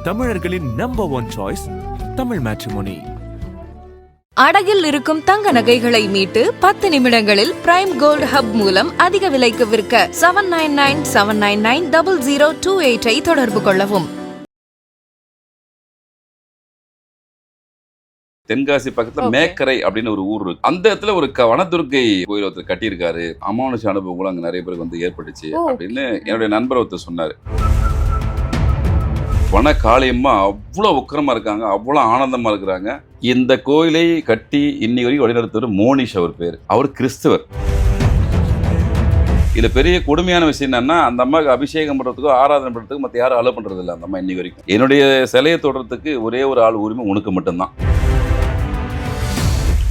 தமிழர்களின் number 1 choice Tamil matrimony. அடகில் இருக்கும் தங்க நகைகளை மீட்டு 10 நிமிடங்களில் பிரைம் கோல்ட் ஹப் மூலம் அதிக விலைக்கு விற்க 7997990028 தொடர்பு கொள்ளவும். தென்காசி பக்கத்துல மேக்கரை அப்படின்னு ஒரு ஊர் இருக்கு. அந்த இடத்துல ஒரு வனதுர்க்கை கோயில் ஒருத்தர் கட்டியிருக்காரு. அமானுஷ அனுபவங்களும் அங்க நிறைய பேருக்கு வந்து ஏற்பட்டுச்சு அப்படின்னு என்னுடைய நண்பர் ஒருத்தர் சொன்னாரு. வன காளியம்மா அவ்வளவு உக்கிரமா இருக்காங்க, அவ்வளவு ஆனந்தமா இருக்கிறாங்க. இந்த கோயிலை கட்டி இன்னி வரைக்கும் வழிநடத்துவர் மோனிஷ் அவர் பேர். அவர் கிறிஸ்தவர். இதுல பெரிய கொடுமையான விஷயம் என்னன்னா, அந்த அம்மாவுக்கு அபிஷேகம் பண்றதுக்கோ ஆராதனை பண்றதுக்கு மத்த யாரும் அலோ பண்றது இல்லை அந்த அம்மா இன்னி வரைக்கும். என்னுடைய சிலையை தொடர்றதுக்கு ஒரே ஒரு ஆள் உரிமை உனக்கு மட்டும்தான்.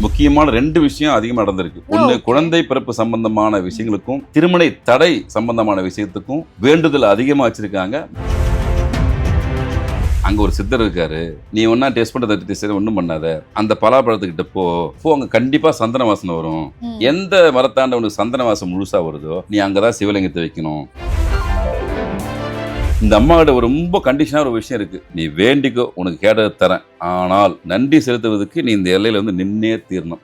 முக்கியமான 2 விஷயம் அதிகமாக நடந்திருக்கு. ஒன்று, குழந்தை பிறப்பு சம்பந்தமான விஷயங்களுக்கும் திருமண தடை சம்பந்தமான விஷயத்துக்கும் வேண்டுதல் அதிகமாக வச்சிருக்காங்க. அங்க ஒரு சித்தர் இருக்காரு. நீ ஒன்னா டெஸ்ட் பண்றதை சரி ஒன்றும் பண்ணாத, அந்த பலாப்பழத்துக்கிட்ட போ, அங்க கண்டிப்பா சந்தன வாசனை வரும். எந்த மரத்தாண்ட உனக்கு சந்தன வாசம் முழுசா வருதோ நீ அங்கதான் சிவலிங்கத்தை வைக்கணும். இந்த அம்மாவோட ரொம்ப கண்டிஷனான ஒரு விஷயம் இருக்கு. நீ வேண்டிக்கோ, உனக்கு கேட்டதை தரேன், ஆனால் நன்றி செலுத்துவதற்கு நீ இந்த எல்லையில வந்து நின்னே தீரணும்.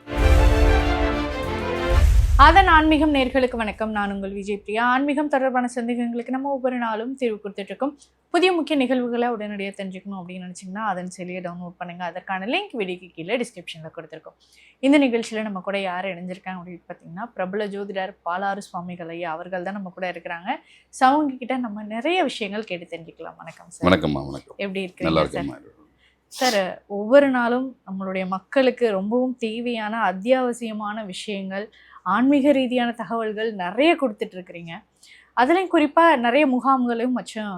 அதன் ஆன்மீகம் நேர்களுக்கு வணக்கம். நான் உங்கள் விஜய் பிரியா. ஆன்மீகம் தொடர்பான சந்தேகங்களுக்கு நம்ம ஒவ்வொரு நாளும் தீர்வு கொடுத்துட்டு இருக்கோம். புதிய முக்கிய நிகழ்வுகளை உடனடியாக தெரிஞ்சுக்கணும் அப்படின்னு நினைச்சீங்கன்னா அதன் செயலியை டவுன்லோட் பண்ணுங்க. அதற்கான லிங்க் வீடியோக்கு கீழே டிஸ்கிரிப்ஷன்ல கொடுத்துருக்கோம். இந்த நிகழ்ச்சியில நம்ம கூட யார் இணைஞ்சிருக்காங்க அப்படின்னு பார்த்தீங்கன்னா, பிரபல ஜோதிடர் பாலாறு சுவாமிகள் ஐயா அவர்கள் தான் நம்ம கூட இருக்கிறாங்க. அவங்க கிட்ட நம்ம நிறைய விஷயங்கள் கேட்டு தெரிஞ்சுக்கலாம். வணக்கம் சார். வணக்கம்மா. வணக்கம். எப்படி இருக்கீங்க சார்? சார், ஒவ்வொரு நாளும் நம்மளுடைய மக்களுக்கு ரொம்பவும் தேவையான அத்தியாவசியமான விஷயங்கள், ஆன்மீக ரீதியான தகவல்கள் நிறைய கொடுத்துட்டு இருக்கிறீங்க. அதுலேயும் குறிப்பாக நிறைய முகாம்களையும் வச்சும்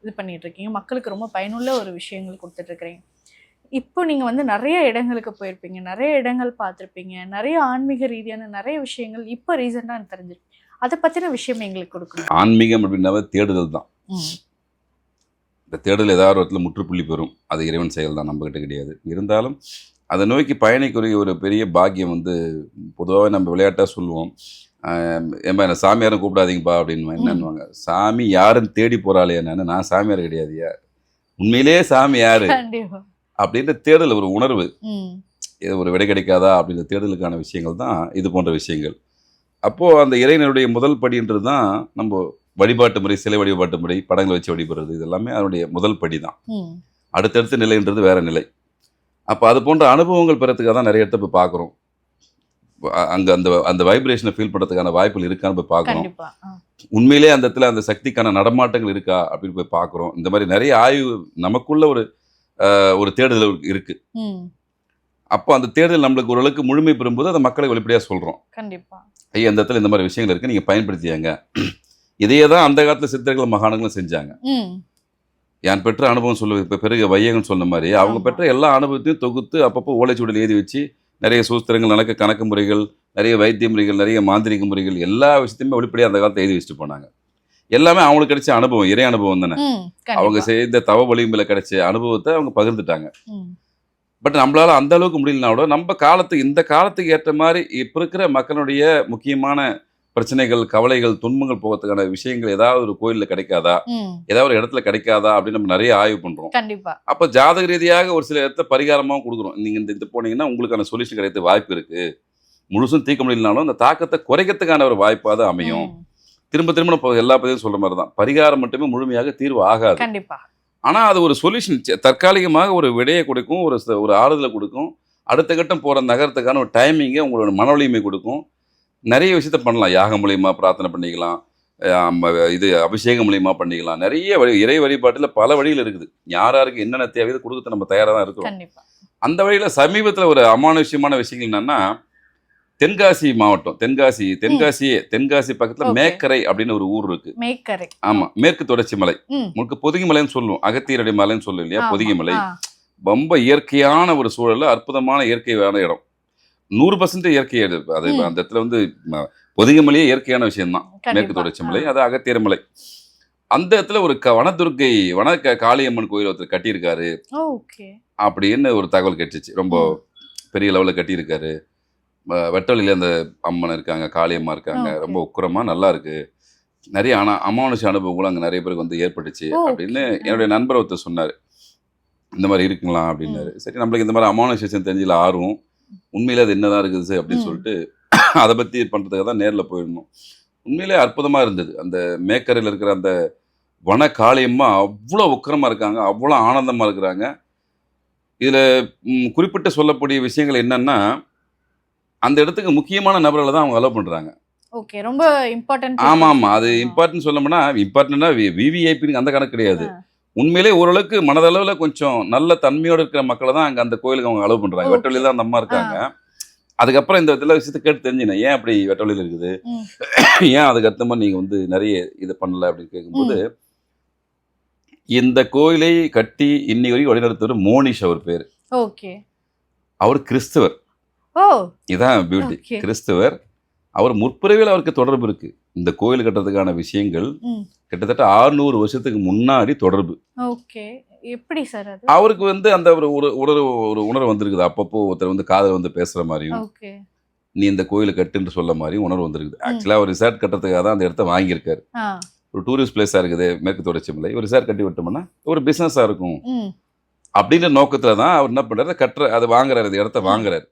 இது பண்ணிட்டு இருக்கீங்க. மக்களுக்கு ரொம்ப பயனுள்ள ஒரு விஷயங்கள் கொடுத்துட்டு இருக்கிறீங்க. இப்போ நீங்கள் வந்து நிறைய இடங்களுக்கு போயிருப்பீங்க, நிறைய இடங்கள் பார்த்துருப்பீங்க, நிறைய ஆன்மீக ரீதியான நிறைய விஷயங்கள் இப்போ ரீசெண்டாக தெரிஞ்சிருக்கு. அதை பற்றின விஷயம் எங்களுக்கு கொடுக்கணும். ஆன்மீகம் அப்படின்னாவே தேடுதல் தான். இந்த தேடல் ஏதாவது ஒரு இடத்துல முற்றுப்புள்ளி பெறும். அது இறைவன் செயல் தான், நம்மகிட்ட கிடையாது. இருந்தாலும் அதை நோக்கி பயணிக்குரிய ஒரு பெரிய பாக்கியம் வந்து பொதுவாக நம்ம விளையாட்டாக சொல்லுவோம். ஏன்பா என்ன சாமியாரும் கூப்பிடாதீங்கப்பா அப்படின்னு. என்னன்னுவாங்க, சாமி யாருன்னு தேடி போகிறாளே என்னன்னு. நான் சாமியார் கிடையாதுயா, உண்மையிலே சாமி யாரு அப்படின்ற தேடல், ஒரு உணர்வு, ஒரு விடை கிடைக்காதா அப்படின்ற தேடலுக்கான விஷயங்கள் தான் இது போன்ற விஷயங்கள். அப்போது அந்த இறைவனுடைய முதல் படின்றது தான் நம்ம வழிபாட்டு முறை, சிலை வழிபாட்டு முறை, படங்களை வச்சு வழிபடுறது. இது எல்லாமே அதனுடைய முதல் படி தான். அடுத்தடுத்த நிலைன்றது வேற நிலை. அப்போ அது போன்ற அனுபவங்கள் பெறத்துக்காக தான் நிறைய இடத்த போய் பார்க்குறோம். அங்கே அந்த வைப்ரேஷனை ஃபீல் பண்ணுறதுக்கான வாய்ப்புகள் இருக்கான்னு போய் பார்க்குறோம். உண்மையிலே அந்த இடத்துல அந்த சக்திக்கான நடமாட்டங்கள் இருக்கா அப்படின்னு போய் பார்க்குறோம். இந்த மாதிரி நிறைய ஆய்வு நமக்குள்ள ஒரு தேடுதல் இருக்கு. அப்போ அந்த தேடுதல் நம்மளுக்கு ஓரளவுக்கு முழுமை பெறும்போது அதை மக்களுக்கு வெளிப்படையாக சொல்கிறோம். ஐயா, அந்த இடத்துல இந்த மாதிரி விஷயங்கள் இருக்குது, நீங்கள் பயன்படுத்தியாங்க. இதையே தான் அந்த காலத்தில் சித்தர்கள் மகான்களும் செஞ்சாங்க. யான் பெற்ற அனுபவம் சொல்லுவது, இப்போ பிறகு வையகன் சொன்ன மாதிரி அவங்க பெற்ற எல்லா அனுபவத்தையும் தொகுத்து அப்பப்போ ஓலைச்சுவடியில் எழுதி வச்சு நிறைய சூஸ்திரங்கள், கணக்கு முறைகள், நிறைய வைத்திய முறைகள், நிறைய மாந்திரிக முறைகள், எல்லா விஷயத்தையுமே வெளிப்படையாக அந்த காலத்தை எழுதி வச்சுட்டு போனாங்க. எல்லாமே அவங்களுக்கு கிடைச்ச அனுபவம், இறை அனுபவம் தானே. அவங்க செய்த தவ வலிமையில கிடைச்ச அனுபவத்தை அவங்க பகிர்ந்துட்டாங்க. பட் நம்மளால அந்த அளவுக்கு முடியலனா கூட நம்ம காலத்துக்கு, இந்த காலத்துக்கு ஏற்ற மாதிரி இப்போ இருக்கிற மக்களுடைய முக்கியமான பிரச்சனைகள், கவலைகள், துன்பங்கள் போகிறதுக்கான விஷயங்கள் ஏதாவது ஒரு கோயிலில் கிடைக்காதா, ஏதாவது ஒரு இடத்துல கிடைக்காதா அப்படின்னு நம்ம நிறைய ஆய்வு பண்றோம். அப்போ ஜாதக ரீதியாக ஒரு சில இடத்த பரிகாரமாகவும் கொடுக்குறோம். நீங்க இந்த போனீங்கன்னா உங்களுக்கான சொல்யூஷன் கிடைக்க வாய்ப்பு இருக்கு. முழுசும் தீர்க்க முடியலனாலும் அந்த தாக்கத்தை குறைக்கிறதுக்கான ஒரு வாய்ப்பாக தான் அமையும். திரும்ப திரும்ப எல்லா பதிவும் சொல்ற மாதிரி தான், பரிகாரம் மட்டுமே முழுமையாக தீர்வு ஆகாது. ஆனா அது ஒரு சொல்யூஷன், தற்காலிகமாக ஒரு விடையை கொடுக்கும், ஒரு ஆறுதலை கொடுக்கும். அடுத்த கட்டம் போற நகரத்துக்கான ஒரு டைமிங்கை, உங்களோட மன வலிமை கொடுக்கும். நிறைய விஷயத்த பண்ணலாம். யாகம் மூலியமா பிரார்த்தனை பண்ணிக்கலாம், இது அபிஷேகம் மூலியமா பண்ணிக்கலாம். நிறைய இறை வழிபாட்டில் பல வழிகள் இருக்குது. யாருக்கு என்னென்ன தேவையோ கொடுக்க நம்ம தயாராக தான் இருக்கிறோம். அந்த வழியில் சமீபத்தில் ஒரு அமானுஷ்யமான விஷயங்கள் என்னன்னா, தென்காசி மாவட்டம், தென்காசி பக்கத்துல மேக்கரை அப்படின்னு ஒரு ஊர் இருக்கு. ஆமா, மேற்கு தொடர்ச்சி மலை, முழுக்க பொதிகை மலைன்னு சொல்லுவோம், அகத்தியரடி மலைன்னு சொல்லுவோம் இல்லையா. பொதிகை மலை ரொம்ப இயற்கையான ஒரு சூழல்ல அற்புதமான இயற்கையான இடம். 100% இயற்கை. அது அந்த இடத்துல வந்து பொதிகை மலையே இயற்கையான விஷயம்தான். மேற்கு தொடர்ச்சி மலை, அது அகத்தியர் மலை. அந்த இடத்துல ஒரு வனதுர்க்கை, காளியம்மன் கோயில் ஒருத்தர் கட்டியிருக்காரு அப்படின்னு ஒரு தகவல் கிடைச்சிச்சு. ரொம்ப பெரிய லெவலில் கட்டியிருக்காரு. வெட்டவெளியில அந்த அம்மன் இருக்காங்க, காளியம்மா இருக்காங்க, ரொம்ப உக்கிரமா நல்லா இருக்கு. நிறைய அமானுஷ அனுபவங்களும் அங்கே நிறைய பேருக்கு வந்து ஏற்பட்டுச்சு அப்படின்னு என்னுடைய நண்பர் ஒருத்தர் சொன்னார். இந்த மாதிரி இருக்குங்களா அப்படின்னாரு. சரி, நம்மளுக்கு இந்த மாதிரி அமானுஷேஷன் தெரிஞ்சல ஆர்வம், உண்மையிலே அது என்னதான் இருக்குது அப்படின்னு சொல்லிட்டு அதை பற்றி பண்ணுறதுக்காக தான் நேரில் போயிருந்தோம். உண்மையிலே அற்புதமாக இருந்தது. அந்த மேக்கரில் இருக்கிற அந்த வன காளியம்மா அவ்வளோ உக்கிரமாக இருக்காங்க, அவ்வளோ ஆனந்தமாக இருக்கிறாங்க. இதில் குறிப்பிட்டு சொல்லக்கூடிய விஷயங்கள் என்னன்னா, அந்த இடத்துக்கு முக்கியமான நபர்களை தான் அவங்க அலோவ் பண்ணுறாங்க. ஓகே, ரொம்ப இம்பார்ட்டன்ட். ஆமாம், அது இம்பார்ட்டன்ட் சொல்லணும்னா இம்பார்ட்டன்ட்னா விவிஐபின்னு அந்த கணக்கு கிடையாது. உண்மையிலே ஓரளவுக்கு மனதளவில் கொஞ்சம் நல்ல தன்மையோடு இருக்கிற மக்களை தான் அங்கே அந்த கோயிலுக்கு அவங்க அலோவ் பண்ணுறாங்க. வெட்டவெளியில் தான் அந்த அம்மா இருக்காங்க. அதுக்கப்புறம் இந்த இதில் விஷயத்தை கேட்டு தெரிஞ்சினேன், ஏன் அப்படி வெட்டவெளியில் இருக்குது, ஏன் அதுக்கு அடுத்த மாதிரி நீங்கள் வந்து நிறைய இது பண்ணல அப்படின்னு கேட்கும்போது, இந்த கோயிலை கட்டி இன்னி வரைக்கும் வழிநடத்துவர் மோனிஷ் அவர் பேர். ஓகே, அவர் கிறிஸ்தவர். ஓ, இதான் பியூட்டி, கிறிஸ்தவர். அவர் முற்பிறவியில் அவருக்கு தொடர்பு இருக்கு. இந்த கோயில் கட்டுறதுக்கான விஷயங்கள் கிட்டத்தட்ட 600 வருஷத்துக்கு முன்னாடி தொடர்பு. ஓகே, எப்படி சார் அது? அவருக்கு வந்து அந்த ஒரு உணர்வு வந்திருக்குது. அப்பப்போ ஒருத்தர் வந்து காதல் வந்து பேசுற மாதிரியும், நீ இந்த கோயிலை கட்டுன்னு சொல்ல மாதிரியும் உணர்வு வந்திருக்குது. ஆக்சுவலா அவர் ரிசார்ட் கட்டுறதுக்காக தான் அந்த இடத்த வாங்கியிருக்காரு. ஒரு டூரிஸ்ட் பிளேஸா இருக்குது மேற்கு தொடர்ச்சி மலை, ஒரு ரிசார்ட் கட்டி விட்டோம்னா ஒரு பிசினஸா இருக்கும் அப்படின்ற நோக்கத்துல தான் அவர் என்ன பண்றாரு, அதை வாங்குறாரு, அந்த இடத்த வாங்குறாரு.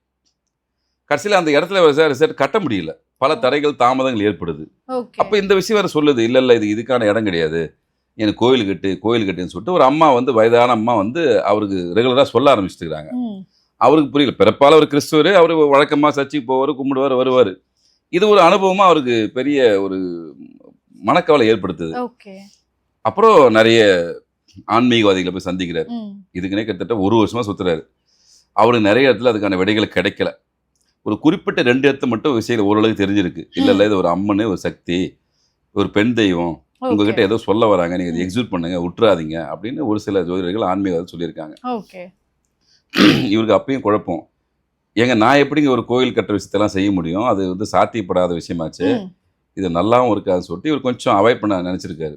கடைசியில் அந்த இடத்துல ரிசார்ட் கட்ட முடியல, பல தடைகள் தாமதங்கள் ஏற்படுது. அப்போ இந்த விஷயம் வேறு சொல்லுது, இல்லை இது இதுக்கான இடம் கிடையாது, எனக்கு கோயில் கட்டுன்னு சொல்லிட்டு ஒரு அம்மா வந்து, வயதான அம்மா வந்து அவருக்கு ரெகுலராக சொல்ல ஆரம்பிச்சுட்டுருக்காங்க. அவருக்கு புரியல, பிறப்பால் அவர் கிறிஸ்துவர், அவர் வழக்கமாக சர்ச்சைக்கு போவார், கும்பிடுவார், வருவார். இது ஒரு அனுபவமாக அவருக்கு பெரிய ஒரு மனக்கவலை ஏற்படுத்துது. அப்புறம் நிறைய ஆன்மீகவாதிகளை போய் சந்திக்கிறார். இதுக்குன்னே கிட்டத்தட்ட 1 வருஷமாக சுற்றுறாரு. அவருக்கு நிறைய இடத்துல அதுக்கான விடைகள் கிடைக்கல. ஒரு குறிப்பிட்ட 2 இடத்த மட்டும் விஷயம் ஓரளவுக்கு தெரிஞ்சிருக்கு. இல்லை இது ஒரு அம்மனு, ஒரு சக்தி, ஒரு பெண் தெய்வம், உங்ககிட்ட ஏதோ சொல்ல வராங்க, நீங்கள் இதை எக்ஸிக்யூட் பண்ணுங்க, விட்டுறாதீங்க அப்படின்னு ஒரு சில ஜோதிடர்கள் ஆன்மீகவாதி சொல்லியிருக்காங்க. இவருக்கு அப்பயும் குழப்பம், ஏங்க நான் எப்படிங்க ஒரு கோயில் கட்டுற விஷயத்தெல்லாம் செய்ய முடியும், அது வந்து சாத்தியப்படாத விஷயமாச்சு, இது நல்லாவும் இருக்காதுன்னு சொல்லிட்டு இவர் கொஞ்சம் அவாய்ட் பண்ண நினைச்சிருக்காரு.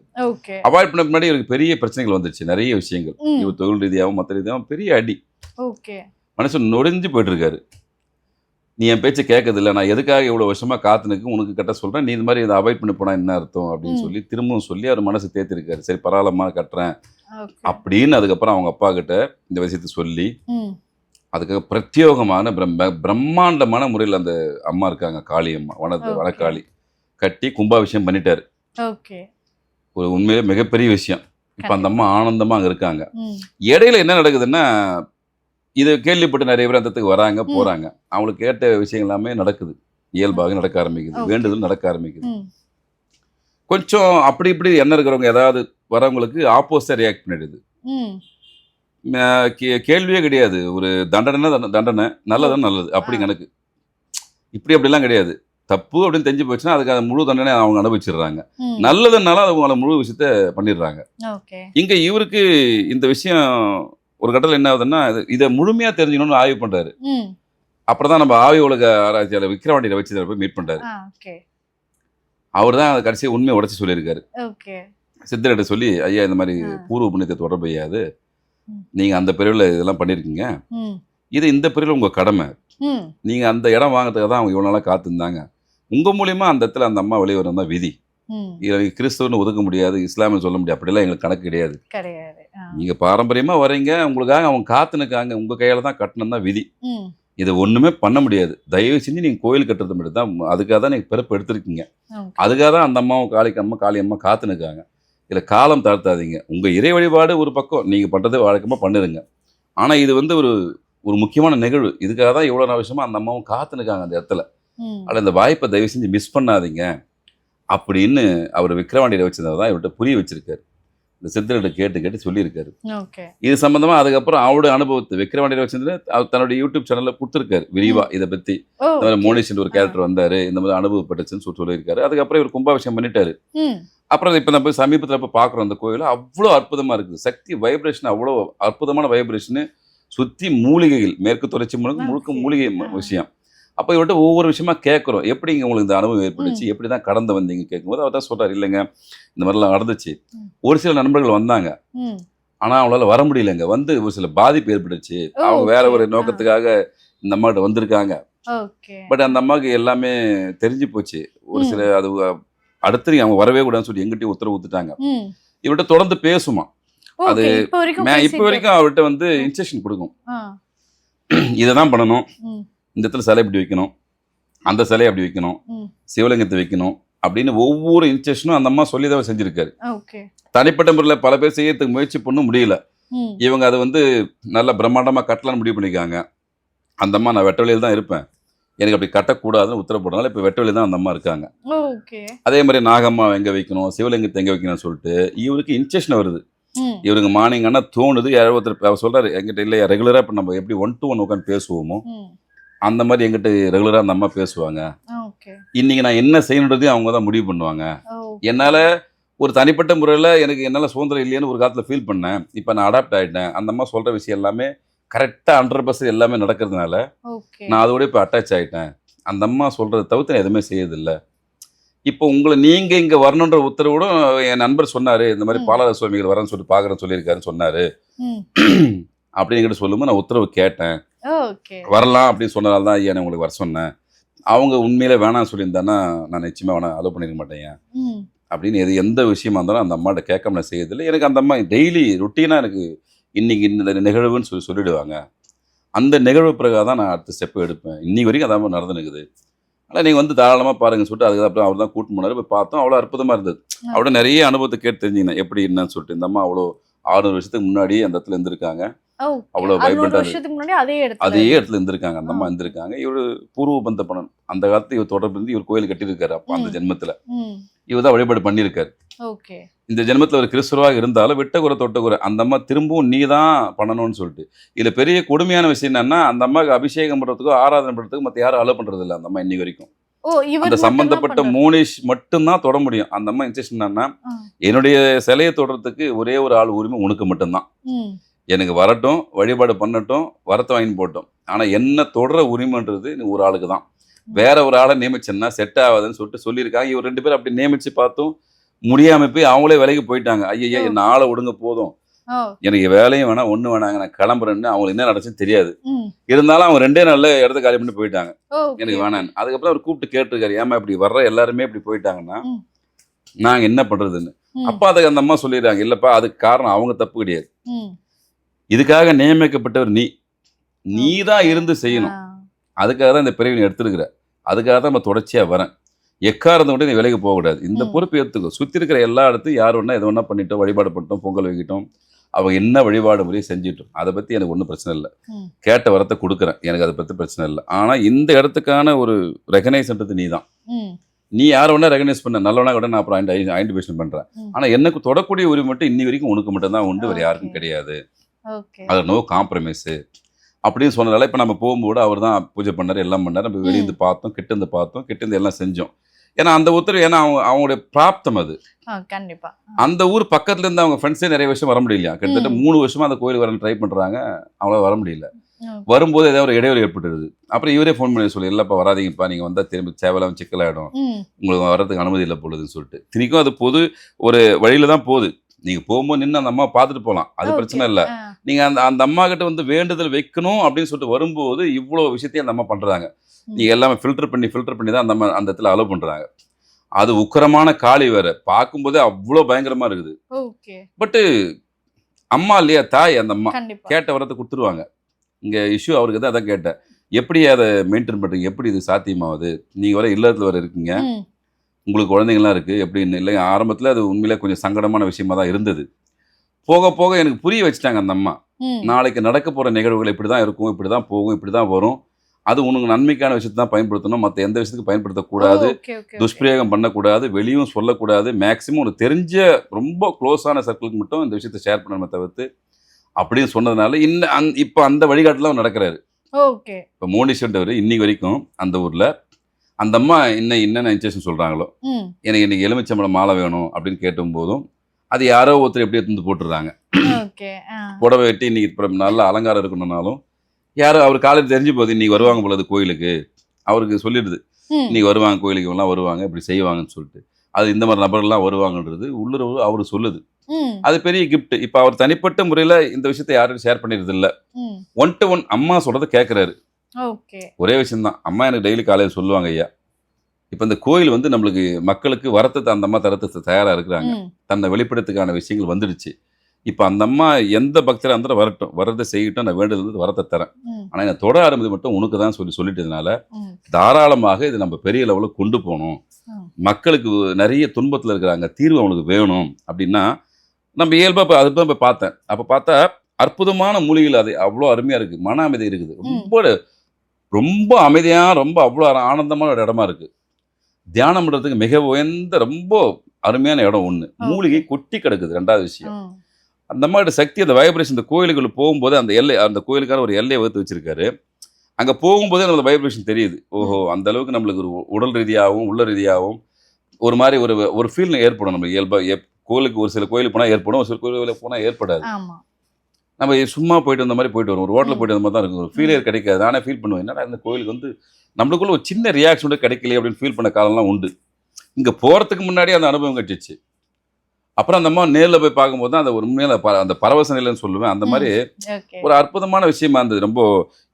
அவாய்ட் பண்ண முன்னாடி இவருக்கு பெரிய பிரச்சனைகள் வந்துருச்சு, நிறைய விஷயங்கள். இவர் தொழில் ரீதியாகவும் மற்ற ரீதியாகவும் பெரிய அடி, மனுஷன் நொடிஞ்சு போயிட்டு இருக்காரு. நீ என் பேச்சை கேட்கறதில்ல, நான் எதுக்காக இவ்வளோ வருஷமாக காத்துனுக்கு உனக்கு கட்ட சொல்கிறேன், நீ இந்த மாதிரி இதை அவாய்ட் பண்ணி போனால் என்ன அர்த்தம் அப்படின்னு சொல்லி திரும்பவும் சொல்லி அவர் மனசு தேர்த்திருக்காரு. சரி பரவாயில்லம்மா கட்டுறேன் அப்படின்னு அதுக்கப்புறம் அவங்க அப்பா கிட்ட இந்த விஷயத்தை சொல்லி, அதுக்காக பிரத்யேகமான பிரம்மாண்டமான முறையில் அந்த அம்மா இருக்காங்க, காளி அம்மா, வனக்காளி, கட்டி கும்பாபிஷேகம் பண்ணிட்டாரு. ஒரு உண்மையிலே மிகப்பெரிய விஷயம். இப்போ அந்த அம்மா ஆனந்தமாக அங்கே இருக்காங்க. இடையில என்ன நடக்குதுன்னா, இது கேள்விப்பட்டு நிறைய பேர் அந்த இடத்துக்கு வராங்க போறாங்க, அவங்களுக்கு கேட்ட விஷயங்கள் எல்லாமே நடக்குது, இயல்பாக நடக்க ஆரம்பிக்குது, வேண்டுதல் நடக்க ஆரம்பிக்குது. கொஞ்சம் அப்படி இப்படி என்ன இருக்கிறவங்க ஏதாவது வரவங்களுக்கு ஆப்போசிட்டா ரியாக்ட் பண்ணிடுது. கேள்வியே கிடையாது, ஒரு தண்டனை நல்லதான் நல்லது அப்படி கணக்கு. இப்படி அப்படிலாம் கிடையாது. தப்பு அப்படின்னு தெரிஞ்சு போச்சுன்னா அதுக்கு முழு தண்டனை அவங்க அனுபவிச்சிடுறாங்க, நல்லதுனால அவங்கள முழு விஷயத்த பண்ணிடுறாங்க. இங்க இவருக்கு இந்த விஷயம் ஒரு கட்டத்தில் என்ன ஆகுதுன்னா, இதை முழுமையா தெரிஞ்சுக்கணும்னு ஆய்வு பண்றாரு. அப்புறம் தான் நம்ம ஆய்வு உலக ஆராய்ச்சியாளர் விக்ரவாண்டியில வச்சு போய் மீட் பண்றாரு. அவர் தான் கடைசியை உண்மையை உடச்சி சொல்லியிருக்காரு. சித்தர்கிட்ட சொல்லி, ஐயா இந்த மாதிரி பூர்வ புண்ணியத்தை தொடர்பு செய்யாது, நீங்க அந்த பிரிவில் இதெல்லாம் பண்ணிருக்கீங்க, இது இந்த பிரிவில் உங்க கடமை, நீங்க அந்த இடம் வாங்கிறதுக்காக தான் அவங்க இவ்வளவு நாளா காத்திருந்தாங்க, உங்க மூலியமா அந்த இடத்துல அந்த அம்மா வெளியே வரணும் தான் விதி. கிறிஸ்தவன்னு ஒதுக்க முடியாது, இஸ்லாமிய சொல்ல முடியாது, அப்படிலாம் எங்களுக்கு கணக்கு கிடையாது. நீங்க பாரம்பரியமா வரீங்க, உங்களுக்காக அவங்க காத்துனுக்காங்க, உங்க கையால தான் கட்டணும் தான் விதி, இதை ஒண்ணுமே பண்ண முடியாது. தயவு செஞ்சு நீங்க கோயில் கட்டுறது மட்டும் தான், அதுக்காக தான் நீங்க பிறப்பு எடுத்திருக்கீங்க, அதுக்காக தான் அந்த அம்மாவும் காளி அம்மா காத்துனுக்காங்க. இதுல காலம் தாழ்த்தாதீங்க, உங்க இறை வழிபாடு ஒரு பக்கம் நீங்க பண்றதை வழக்கமா பண்ணிருங்க, ஆனா இது வந்து ஒரு முக்கியமான நிகழ்வு, இதுக்காக தான் இவ்வளவு விஷயமா அந்த அம்மாவும் காத்துனுக்காங்க அந்த இடத்துல, அதில் இந்த வாய்ப்பை தயவு செஞ்சு மிஸ் பண்ணாதீங்க அப்படின்னு அவர் விக்ரவாண்டியில வச்சிருந்ததான் இவர்கிட்ட புரிய வச்சிருக்காரு. இந்த சித்தர்கிட்ட கேட்டு சொல்லியிருக்காரு. இது சம்பந்தமா அதுக்கப்புறம் அவருடைய அனுபவத்தை விக்ரவாண்டியில வச்சிருந்தது அவர் தன்னுடைய யூடியூப் சேனல்ல கொடுத்துருக்காரு விரிவா. இதை பத்தி மோனிஷ் ஒரு கேரக்டர் வந்தாரு, இந்த மாதிரி அனுபவப்பட்டுச்சுன்னு சொல்லியிருக்காரு. அதுக்கப்புறம் இவர் கும்பாபிஷேகம் பண்ணிட்டாரு. அப்புறம் இப்ப நம்ம சமீபத்தில் போய் பாக்குறோம், அந்த கோயில அவ்வளோ அற்புதமா இருக்குது, சக்தி வைப்ரேஷன் அவ்வளோ அற்புதமான வைப்ரேஷனு, சுத்தி மூலிகைகள், மேற்கு தொடர்ச்சி முழுக்க மூலிகை விஷயம். அப்போ இவர்கிட்ட ஒவ்வொரு விஷயமா கேட்குறோம், எப்படிங்க உங்களுக்கு இந்த அனுபவம் ஏற்பட்டுச்சு, எப்படி தான் கடந்து வந்தீங்க கேட்கும்போது அவர் தான் சொல்றாரு, இல்லைங்க இந்த மாதிரிலாம் நடந்துச்சு, ஒரு சில நண்பர்கள் வந்தாங்க ஆனா அவங்களால வர முடியலைங்க, வந்து ஒரு சில பாதிப்பு ஏற்பட்டுச்சு, அவங்க வேற ஒரு நோக்கத்துக்காக இந்த அம்மாகிட்ட வந்திருக்காங்க, பட் அந்த அம்மாவுக்கு எல்லாமே தெரிஞ்சு போச்சு, ஒரு சில அது அடுத்து அவங்க வரவே கூடாதுன்னு சொல்லி எங்கிட்டையும் உத்தரவு ஊத்துட்டாங்க. இவர்கிட்ட தொடர்ந்து பேசுமா, அது ஓகே இப்போ வரைக்கும் இப்போ வரைக்கும் அவர்கிட்ட வந்து இன்ஸ்ட்ரக்ஷன் கொடுக்கும். ஆ, இதை தான் பண்ணணும், ம், இந்த இடத்துல சிலை இப்படி வைக்கணும், அந்த சிலையை அப்படி வைக்கணும், ம். சிவலிங்கத்தை வைக்கணும் அப்படின்னு ஒவ்வொரு இன்ஸ்ட்ரக்ஷனும் அந்த அம்மா சொல்லி தான் செஞ்சிருக்காரு. ஓகே. தனிப்பட்ட முறையில் பல பேர் செய்யறதுக்கு முயற்சி பண்ண முடியல. ம், இவங்க அதை வந்து நல்ல பிரம்மாண்டமாக கட்டலான்னு முடிவு பண்ணிக்காங்க. அந்த அம்மா நான் வெட்ட வெளியில் தான் இருப்பேன், எனக்கு அப்படி கட்டக்கூடாதுன்னு உத்தரவு போடுறதுனால இப்போ வெட்ட வெளியில் தான் அந்த அம்மா இருக்காங்க. ஓகே. அதே மாதிரி நாகம்மா எங்கே வைக்கணும், சிவலிங்கத்தை எங்கே வைக்கணும்னு சொல்லிட்டு இவருக்கு இன்ஸ்ட்ரக்ஷன் வருது. ம், இவருக்கு மார்னிங் ஆனால் தோணுது, யாரோ ஒருத்தர் அவர் சொல்கிறாரு எங்கிட்ட இல்லையா, ரெகுலராக இப்போ நம்ம எப்படி 1 to 1 உட்காந்து பேசுவோமோ ம். அந்த மாதிரி எங்கிட்ட ரெகுலராக அந்த அம்மா பேசுவாங்க. ஓகே. இன்னைக்கு நான் என்ன செய்யணுன்றதையும் அவங்க தான் முடிவு பண்ணுவாங்க. ஓ, என்னால் ஒரு தனிப்பட்ட முறையில் எனக்கு என்னால் சுதந்திரம் இல்லைன்னு ஒரு காலத்தில் ஃபீல் பண்ணேன். இப்போ நான் அடாப்ட் ஆகிட்டேன். அந்த அம்மா சொல்கிற விஷயம் எல்லாமே கரெக்டாக 100% எல்லாமே நடக்கிறதுனால ஓகே. நான் அதோட இப்போ அட்டாச் ஆகிட்டேன். அந்த அம்மா சொல்கிறத தவிர்த்து நான் எதுவுமே செய்யறதில்லை. இப்போ உங்களை நீங்கள் இங்கே வரணுன்ற உத்தரவோடும் என் நண்பர் சொன்னார், இந்த மாதிரி ம். பாலார சுவாமிகள் வரேன்னு சொல்லிட்டு பார்க்குறேன்னு சொல்லியிருக்காருன்னு சொன்னார் ம். அப்படின்னு என்கிட்ட சொல்லும்போது நான் உத்தரவு கேட்டேன். ஓகே. வரலாம் அப்படின்னு சொன்னதால தான் ஐயா நான் உங்களுக்கு வர சொன்னேன். அவங்க உண்மையிலே வேணாம்னு சொல்லியிருந்தான்னா நான் நிச்சயமாக வேணாம் அலோவ் பண்ணியிருக்க மாட்டேன் ம். அப்படின்னு எந்த விஷயமா இருந்தாலும் அந்த அம்மாட்ட கேட்காம நான் செய்யறதில்லை. எனக்கு அந்த அம்மா டெய்லி ருட்டீனாக எனக்கு இன்னைக்கு இந்த நிகழ்வுன்னு சொல்லிடுவாங்க. அந்த நிகழ்வு பிறகு தான் நான் அடுத்த ஸ்டெப்பு எடுப்பேன். இன்னைக்கு வரைக்கும் அதான் நடந்துனுக்குது. ஆனால் நீங்கள் வந்து தாராளமாக பாருங்கன்னு சொல்லிட்டு அதுக்கு அப்புறம் அவர் தான் கூட்டு போனார். போய் பார்த்தோம், அவ்வளோ அற்புதமாக இருந்தது. அவரோட நிறைய அனுபவத்தை கேட்டு தெரிஞ்சுக்கினேன் எப்படி என்னன்னு சொல்லிட்டு. இந்த அம்மா அவ்வளோ 600 வருஷத்துக்கு முன்னாடி அந்த இடத்துல இருந்திருக்காங்க. ஓகே. அவ்வளோ 600 வைப்ரண்டாக வருஷத்துக்கு முன்னாடி அதே இடத்துல. அதே இடத்துல இருந்திருக்காங்க. அந்த அம்மா இருந்திருக்காங்க. இவர் பூர்வ பந்த பணம் அந்த காலத்து இவர் தொடர்பு இருந்து இவர் கோயில் கட்டியிருக்காரு. அப்போ அந்த ஜென்மத்தில் ம். இவர் தான் வழிபாடு பண்ணியிருக்காரு. ஓகே. இந்த ஜென்மத்தில் ஒரு கிறிஸ்துவாக இருந்தாலும் விட்ட குறை தொட்ட குறை அந்த அம்மா திரும்பவும் நீ தான் பண்ணணும்னு சொல்லிட்டு. இதில் பெரிய கொடுமையான விஷயம் என்னன்னா, அந்த அம்மாவுக்கு அபிஷேகம் பண்ணுறதுக்கோ ஆராதனை பண்ணுறதுக்கு மற்ற யாரும் அலோ பண்ணுறது இல்லை அந்த அம்மா இன்னி வரைக்கும். ஓ, இவர் அந்த மட்டும் தான் சம்பந்தப்பட்ட பண்றாரு. மோனிஷ் மட்டும்தான் தொட முடியும். அந்த அம்மா இன்ஸ்ட்ரக்ஷன் என்னன்னா, ஆ. என்னுடைய சிலையை தொடுறதுக்கு ஒரே ஒரு ஆள் உரிமை உனக்கு மட்டும்தான். ம். எனக்கு வரட்டும், வழிபாடு பண்ணட்டும், வரத்தை வாங்கி போட்டோம். ஆனால் என்ன தொடர உரிமைன்றது நீ ஒரு ஆளுக்கு தான். வேற ஒரு ஆளை நியமிச்சேன்னா செட் ஆகாதுன்னு சொல்லியிருக்காங்க. இவர் 2 பேரும் அப்படி நியமிச்சு பார்த்தும் முடியாம போய் அவங்களே வேலைக்கு போயிட்டாங்க. ஐயா என்ன ஆளை விடுங்க போதும், ஓ. எனக்கு வேலையும் வேணாம் ஒன்றும் வேணாங்க, நான் கிளம்புறேன்னு அவங்களுக்கு என்ன நடந்துச்சுன்னு தெரியாது. ம். இருந்தாலும் அவங்க 2 நாள்ல இடத்த காலி பண்ணி போயிட்டாங்க. ஓகே. எனக்கு வேணான்னு. அதுக்கப்புறம் அவர் கூப்பிட்டு கேட்டிருக்காரு, ஏமா இப்படி வர்ற எல்லாருமே இப்படி போயிட்டாங்கன்னா ம். நாங்கள் என்ன பண்றதுன்னு. ம். அப்பா அதுக்கு அந்த அம்மா சொல்லிடுறாங்க, இல்லப்பா அதுக்கு காரணம் அவங்க தப்பு கிடையாது. ம். இதுக்காக நியமிக்கப்பட்டவர் நீ தான் இருந்து செய்யணும். ஆ. அதுக்காக தான் இந்த பிறவி நீ எடுத்துருக்கிற. அதுக்காக தான் நம்ம தொடர்ச்சியாக வரேன். எக்காரத்தை விட்டு நீ வேலைக்கு போகக்கூடாது. இந்த ம். பொறுப்பு எடுத்துக்கோ. சுற்றி இருக்கிற எல்லா இடத்தையும் யார் வேணா எது வேணா பண்ணிட்டோம், வழிபாடு பண்ணிட்டோம், பொங்கல் வைக்கிட்டோம், அவங்க என்ன வழிபாடு முறையை செஞ்சிட்டோம். அதை பற்றி எனக்கு ஒன்றும் பிரச்சனை இல்லை. ம். கேட்ட வரத்தை கொடுக்குறேன், எனக்கு அதை பற்றி பிரச்சனை இல்லை. ஆனால் இந்த இடத்துக்கான ஒரு ரெகனைஸ்ன்றது நீ தான். ம். நீ யாரை வேணா ரெகனைஸ் பண்ண, நல்லவனா கூட நான் அப்புறம் ஐடென்டிஃபிகேஷன் பண்ணுறேன். ம். ஆனால் எனக்கு தொடக்கூடிய உரிமை மட்டும் இன்னி வரைக்கும் உனக்கு மட்டும்தான் உண்டு, வேறு யாருக்கும் ஓகே. கிடையாது. ஓகே. அது நோ காம்ப்ரமைஸு அப்படின்னு சொன்னதால இப்போ நம்ம போகும்போது அவர் தான் பூஜை பண்ணார், எல்லாம் பண்ணார். நம்ம வெளியிருந்து பார்த்தோம், கிட்டேருந்து பார்த்தோம், கிட்டேருந்து எல்லாம் செஞ்சோம். ஏன்னா அந்த உத்தரவு, ஏன்னா அவங்களுடைய பிராப்தம் அது. கண்டிப்பா. அந்த ஊர் பக்கத்துல இருந்து அவங்க ஃப்ரெண்ட்ஸே நிறைய வருஷம் வர முடியலையா. கிட்டத்தட்ட 3 வருஷமா அந்த கோயில் வரணும் ட்ரை பண்றாங்க, அவங்களால வர முடியல. வரும்போது ஏதாவது ஒரு இடைவெளி ஏற்பட்டுருது. அப்புறம் இவரே ஃபோன் பண்ணி சொல்லி, இல்லப்பா வராதீங்கப்பா, நீங்க வந்தா திரும்பி சேவலாம் சிக்கலாயிடும், ம். உங்களுக்கு வர்றதுக்கு அனுமதி இல்லை போலுதுன்னு சொல்லிட்டு. தினிக்கும் அது பொது ஒரு வழியில தான் போகுது. நீங்க போகும்போது நின்று அந்த அம்மா பார்த்துட்டு போகலாம், அது ஓகே. பிரச்சனை இல்லை. ஆ. நீங்க அந்த அம்மா கிட்ட வந்து வேண்டுதல் வைக்கணும் அப்படின்னு சொல்லிட்டு வரும்போது இவ்வளோ விஷயத்தையும் அந்த அம்மா பண்றாங்க. ம். நீங்க எல்லாமே ஃபில்டர் பண்ணி தான் அந்த அம்மா அந்த இடத்துல அலோவ் பண்றாங்க. அது உக்கிரமான காளி வேற, பார்க்கும்போதே அவ்வளோ பயங்கரமா இருக்குது. ஓகே. பட்டு அம்மா இல்லையா, தாய், அந்த அம்மா கண்டிப்பா. கேட்ட வரத்தை கொடுத்துருவாங்க. இங்க இஷ்யூ அவருக்கு தான் அதான் கேட்டேன், எப்படி அதை மெயின்டைன் பண்றீங்க, எப்படி இது சாத்தியமாகுது, நீங்க வர இல்லத்துல வர இருக்கீங்க, ம். உங்களுக்கு குழந்தைங்களாம் இருக்கு எப்படின்னு. இல்லை ஆரம்பத்தில் அது உண்மையிலே கொஞ்சம் சங்கடமான விஷயமா தான் இருந்தது. போக போக எனக்கு புரிய வச்சுட்டாங்க அந்த அம்மா. ம். நாளைக்கு நடக்க போகிற நிகழ்வுகள் இப்படி தான் இருக்கும், இப்படி தான் போகும், இப்படி தான் வரும். அது உனக்கு நன்மைக்கான விஷயத்தை தான் பயன்படுத்தணும், மற்ற எந்த விஷயத்துக்கு பயன்படுத்தக்கூடாது, ஓகே, ஓகே, ஓகே. துஷ்பிரயோகம் பண்ணக்கூடாது, வெளியும் சொல்லக்கூடாது. மேக்ஸிமம் உனக்கு தெரிஞ்ச ரொம்ப க்ளோஸான சர்க்கிளுக்கு மட்டும் இந்த விஷயத்தை ஷேர் பண்ணணுமே தவிர்த்து அப்படின்னு சொன்னதுனால இப்போ அந்த வழிகாட்டுலாம் நடக்கிறாரு. ஓகே. இப்போ மோனிஷன்றவர் இன்னைக்கு வரைக்கும் அந்த ஊரில் அந்த அம்மா என்னென்ன இன்ஸ்ட்ரக்ஷன் சொல்கிறாங்களோ, ம். எனக்கு இன்னைக்கு எலுமிச்சம்பழம் மாலை வேணும் அப்படின்னு கேட்டும் போதும் அது யாரோ ஒருத்தர் எப்படி எடுத்து போட்டுடுறாங்க. ஓகே. ஆ. புடவை வெட்டி இன்னைக்கு இப்போ நல்ல அலங்காரம் இருக்கணும்னாலும் யாரோ அவர் காலையில் தெரிஞ்சு போகுது, இன்னைக்கு வருவாங்க போலது கோயிலுக்கு, அவருக்கு சொல்லிடுது ம். இன்னைக்கு வருவாங்க, கோயிலுக்கு எல்லாம் வருவாங்க, இப்படி செய்வாங்கன்னு சொல்லிட்டு. அது இந்த மாதிரி நபர்கள்லாம் வருவாங்கன்றது உள்ளுறவு அவரு சொல்லுது. ம். அது பெரிய கிஃப்ட். இப்போ அவர் தனிப்பட்ட முறையில் இந்த விஷயத்தை யாரும் ஷேர் பண்ணிடுறது இல்லை. ம். 1 to 1 அம்மா சொல்கிறத கேட்குறாரு. ஓகே. ஒரே விஷயம்தான், அம்மா எனக்கு டெய்லி காலையில் சொல்லுவாங்க ஐயா. இப்போ இந்த கோயில் வந்து நம்மளுக்கு மக்களுக்கு வரத்தை அந்த அம்மா தரத்துக்கு தயாராக இருக்கிறாங்க. ம். தன்னை வெளிப்படுத்துக்கான விஷயங்கள் வந்துடுச்சு. இப்போ அந்த அம்மா எந்த பக்தராக இருந்தாலும் வரட்டும், வரதை செய்யட்டும், நான் வேண்டுதல் வரத்தை தரேன், ம், ஆனால் என்னை தொட ஆரம்பிது மட்டும் உனக்கு தான் சொல்லிட்டதுனால ம், தாராளமாக இது நம்ம பெரிய லெவலில் கொண்டு போகணும், ம். மக்களுக்கு நிறைய துன்பத்தில் இருக்கிறாங்க, தீர்வு அவங்களுக்கு வேணும் அப்படின்னா நம்ம இயல்பாக இப்போ அதுதான் போய் பார்த்தேன். அப்போ பார்த்தா அற்புதமான மூலிகைகள், அது அவ்வளோ அருமையாக இருக்குது, மன அமைதி இருக்குது, ரொம்ப ரொம்ப அமைதியாக, ரொம்ப அவ்வளோ ஆனந்தமான ஒரு இடமா இருக்குது. தியானம் பண்ணுறதுக்கு மிக உயர்ந்த ரொம்ப அருமையான இடம் ஒன்று. மூலிகை கொட்டி கிடக்குது ரெண்டாவது விஷயம். ம், அந்த மாதிரி சக்தி, அந்த வைப்ரேஷன், இந்த கோயிலுக்குள்ள போகும்போது அந்த எல்லை, அந்த கோயிலுக்கார ஒரு எல்லையை வகுத்து வச்சிருக்காரு. அங்கே போகும்போதே அந்த வைப்ரேஷன் தெரியுது. ஓஹோ, அந்த அளவுக்கு நம்மளுக்கு ஒரு உடல் ரீதியாகவும் உள்ள ரீதியாகவும் ஒரு மாதிரி ஒரு ஃபீல் ஏற்படும். நம்ம இயல்பாக கோயிலுக்கு ஒரு சில கோயிலுக்கு போனால் ஏற்படும், ஒரு சில கோயிலுக்கு போனால் ஏற்படாது. ஆமா. நம்ம சும்மா போயிட்டு வந்த மாதிரி போயிட்டு வரும், ஒரு ஹோட்டலில் போயிட்டு வந்த மாதிரி தான் இருக்கும், ஒரு ஃபீலே கிடைக்காது. நானே ஃபீல் பண்ணுவேன், என்னடா இந்த கோயிலுக்கு வந்து நம்மளுக்குள்ள ஒரு சின்ன ரியாக்ஷன் கூட கிடைக்கலையே அப்படின்னு ஃபீல் பண்ண காலம்லாம் உண்டு. இங்கே போகிறதுக்கு முன்னாடியே அந்த அனுபவம் கிடைச்சிச்சு. அப்புறம் அந்த அம்மா நேரில் போய் பார்க்கும்போது தான் அந்த ஒரு உண்மையில அந்த பரவச நிலைன்னு சொல்லுவேன், அந்த மாதிரி ஓகே. ஒரு அற்புதமான விஷயமா இருந்தது. ரொம்ப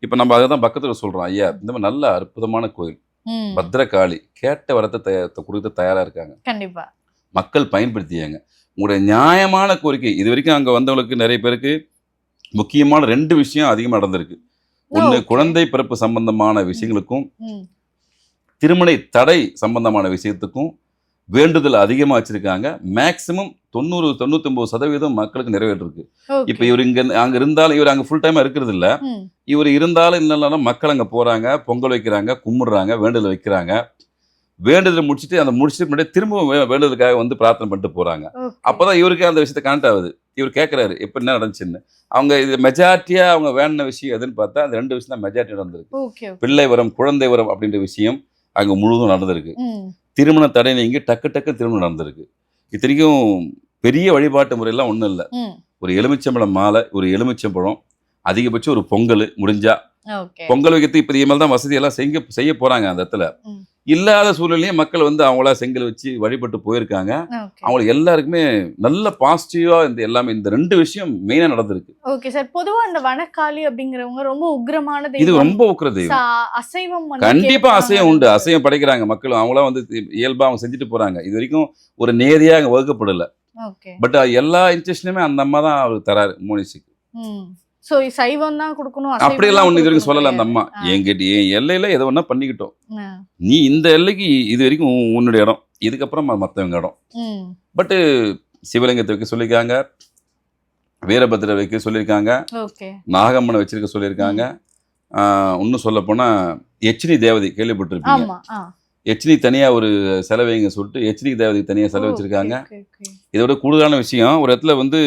இப்போ நம்ம அதை தான் பக்கத்தில் சொல்கிறோம், ஐயா இந்த மாதிரி நல்ல அற்புதமான கோயில் ம், பத்ரகாளி கேட்ட வரத்தை கொடுக்க தயாராக இருக்காங்க, கண்டிப்பா. மக்கள் பயன்படுத்தியாங்க. உங்களுடைய நியாயமான கோரிக்கை இது வரைக்கும் அங்கே வந்தவங்களுக்கு நிறைய பேருக்கு முக்கியமான 2 விஷயம் அதிகமாக நடந்திருக்கு. ஒன்று, Okay. குழந்தை பிறப்பு சம்பந்தமான விஷயங்களுக்கும் ம், திருமண தடை சம்பந்தமான விஷயத்துக்கும் வேண்டுதல் அதிகமாக வச்சிருக்காங்க. மேக்சிமம் 90-99% மக்களுக்கு நிறைவேற்றிருக்கு. ஓகே. இப்போ இவர் அங்கே இருந்தாலும், இவர் அங்கே ஃபுல் டைமாக இருக்கிறது இல்லை, ம், இவர் இருந்தாலும் இல்லைனாலும் மக்கள் அங்கே போகிறாங்க, பொங்கல் வைக்கிறாங்க, கும்பிடுறாங்க, வேண்டுதல் வைக்கிறாங்க. வேண்டுதல் முடிச்சுட்டு முன்னாடி திரும்ப வேண்டுதலுக்காக வந்து பிரார்த்தனை பண்ணிட்டு போகிறாங்க. ஓகே. அப்போதான் இவருக்கே அந்த விஷயத்தை கனெக்ட் ஆகுது. இவர் கேட்குறாரு எப்போ என்ன நடந்துச்சுன்னு. அவங்க இது மெஜாரிட்டியாக அவங்க வேண்டின விஷயம் எதுன்னு பார்த்தா அந்த 2 விஷயம் தான் மெஜாரிட்டி நடந்திருக்கு. ஓகே. ஓகே. பிள்ளை வரம், குழந்தை வரம் அப்படின்ற விஷயம் அங்கே முழுவதும் நடந்திருக்கு. ம், திருமண தடை நீங்கி டக்கு திருமணம் நடந்திருக்கு. இத்தனைக்கும் பெரிய வழிபாட்டு முறையெல்லாம் ஒன்றும் இல்லை. ம், ஒரு எலுமிச்சம்பழம் மாலை, ஒரு எலுமிச்சம்பழம், அதிகபட்சம் ஒரு பொங்கல் முடிஞ்சா ஓகே. பொங்கல் வைக்கிறதுக்கு இப்போ இனிமேல் தான் வசதியெல்லாம் செய்ய போகிறாங்க. அந்த இடத்துல ம். இல்லாத சூழ்நிலையும் மக்கள் வந்து அவங்களா செங்கல் வச்சு வழிபட்டு போயிருக்காங்க. ஓகே. அவங்களுக்கு எல்லாருக்குமே நல்ல பாசிட்டிவாக இந்த எல்லாமே இந்த 2 விஷயம் மெயினாக நடந்திருக்கு. Okay sir. பொதுவா அந்த வனக்காளி அப்படிங்கிறவங்க ரொம்ப உக்கிரமான இது தெய்வம். ரொம்ப உக்கிர தெய்வம். அசைவம் வந்து கண்டிப்பா கேட்பாங்க. அசையம் உண்டு, அசையம் படைக்கிறாங்க மக்கள், அவங்களாம் வந்து இயல்பா அவங்க செஞ்சுட்டு போறாங்க. இது வரைக்கும் ஒரு நேதியா அங்க வகுக்கப்படல. ஓகே. பட் எல்லா இன்ஸ்ட்ரக்ஷனுமே அந்த அம்மா தான் அவருக்கு தராரு மோனிஷுக்கு. ம். சோ சைவம் தான் கொடுக்கணும், அப்படியெல்லாம் ஒண்ணு இது வரைக்கும் சொல்லல அந்த அம்மா. ஆ. என் எல்லையில எதை வேணா பண்ணிக்கிட்டோம், ஆ. நீ இந்த எல்லைக்கு இது வரைக்கும் உன்னுடைய இடம், இதுக்கப்புறம் மற்றவங்க இடம். ம். பட்டு சிவலிங்கத்தை வைக்க சொல்லியிருக்காங்க, வீரபத்திர வைக்க சொல்லியிருக்காங்க, ஓகே. நாகம்மனை வச்சிருக்க சொல்லியிருக்காங்க. இன்னும் சொல்ல போனா யட்சினி தேவதை கேள்விப்பட்டிருப்பீங்க. ஆமா. ஆ. யட்சினி தனியா ஒரு செலவைங்க சொல்லிட்டு யட்சினி தேவதைக்கு தனியா செலவு வச்சிருக்காங்க. Okay, okay, okay. இதோட கூடுதலான விஷயம், ஒரு இடத்துல வந்து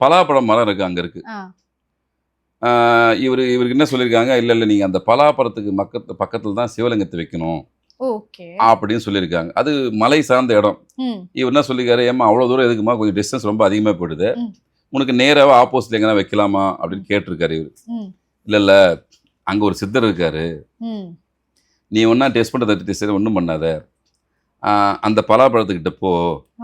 பலாப்பழம் மரம் இருக்கு, அங்க இருக்கு. ஆ. இவருக்கு என்ன சொல்லியிருக்காங்க, இல்லை நீங்க அந்த பலாப்பழத்துக்கு பக்கத்துல தான் சிவலிங்கத்தை வைக்கணும் ஓகே. அப்படின்னு சொல்லியிருக்காங்க. அது மலை சார்ந்த இடம். ம். இவர் என்ன சொல்லியிருக்காரு, ஏமா அவ்வளோ தூரம் எதுக்குமா, கொஞ்சம் டிஸ்டன்ஸ் ரொம்ப அதிகமாக போயிடுது, ம். உனக்கு நேராக ஆப்போசிட்ல எங்கன்னா வைக்கலாமா அப்படின்னு கேட்டிருக்காரு இவர். ம். இல்லை அங்கே ஒரு சித்தர் இருக்காரு, ம். நீ ஒன்றா டெஸ்ட் பண்ணுறத டெஸ்ட் ஒன்றும் பண்ணாத, அந்த பலாப்பழத்துக்கிட்ட போ,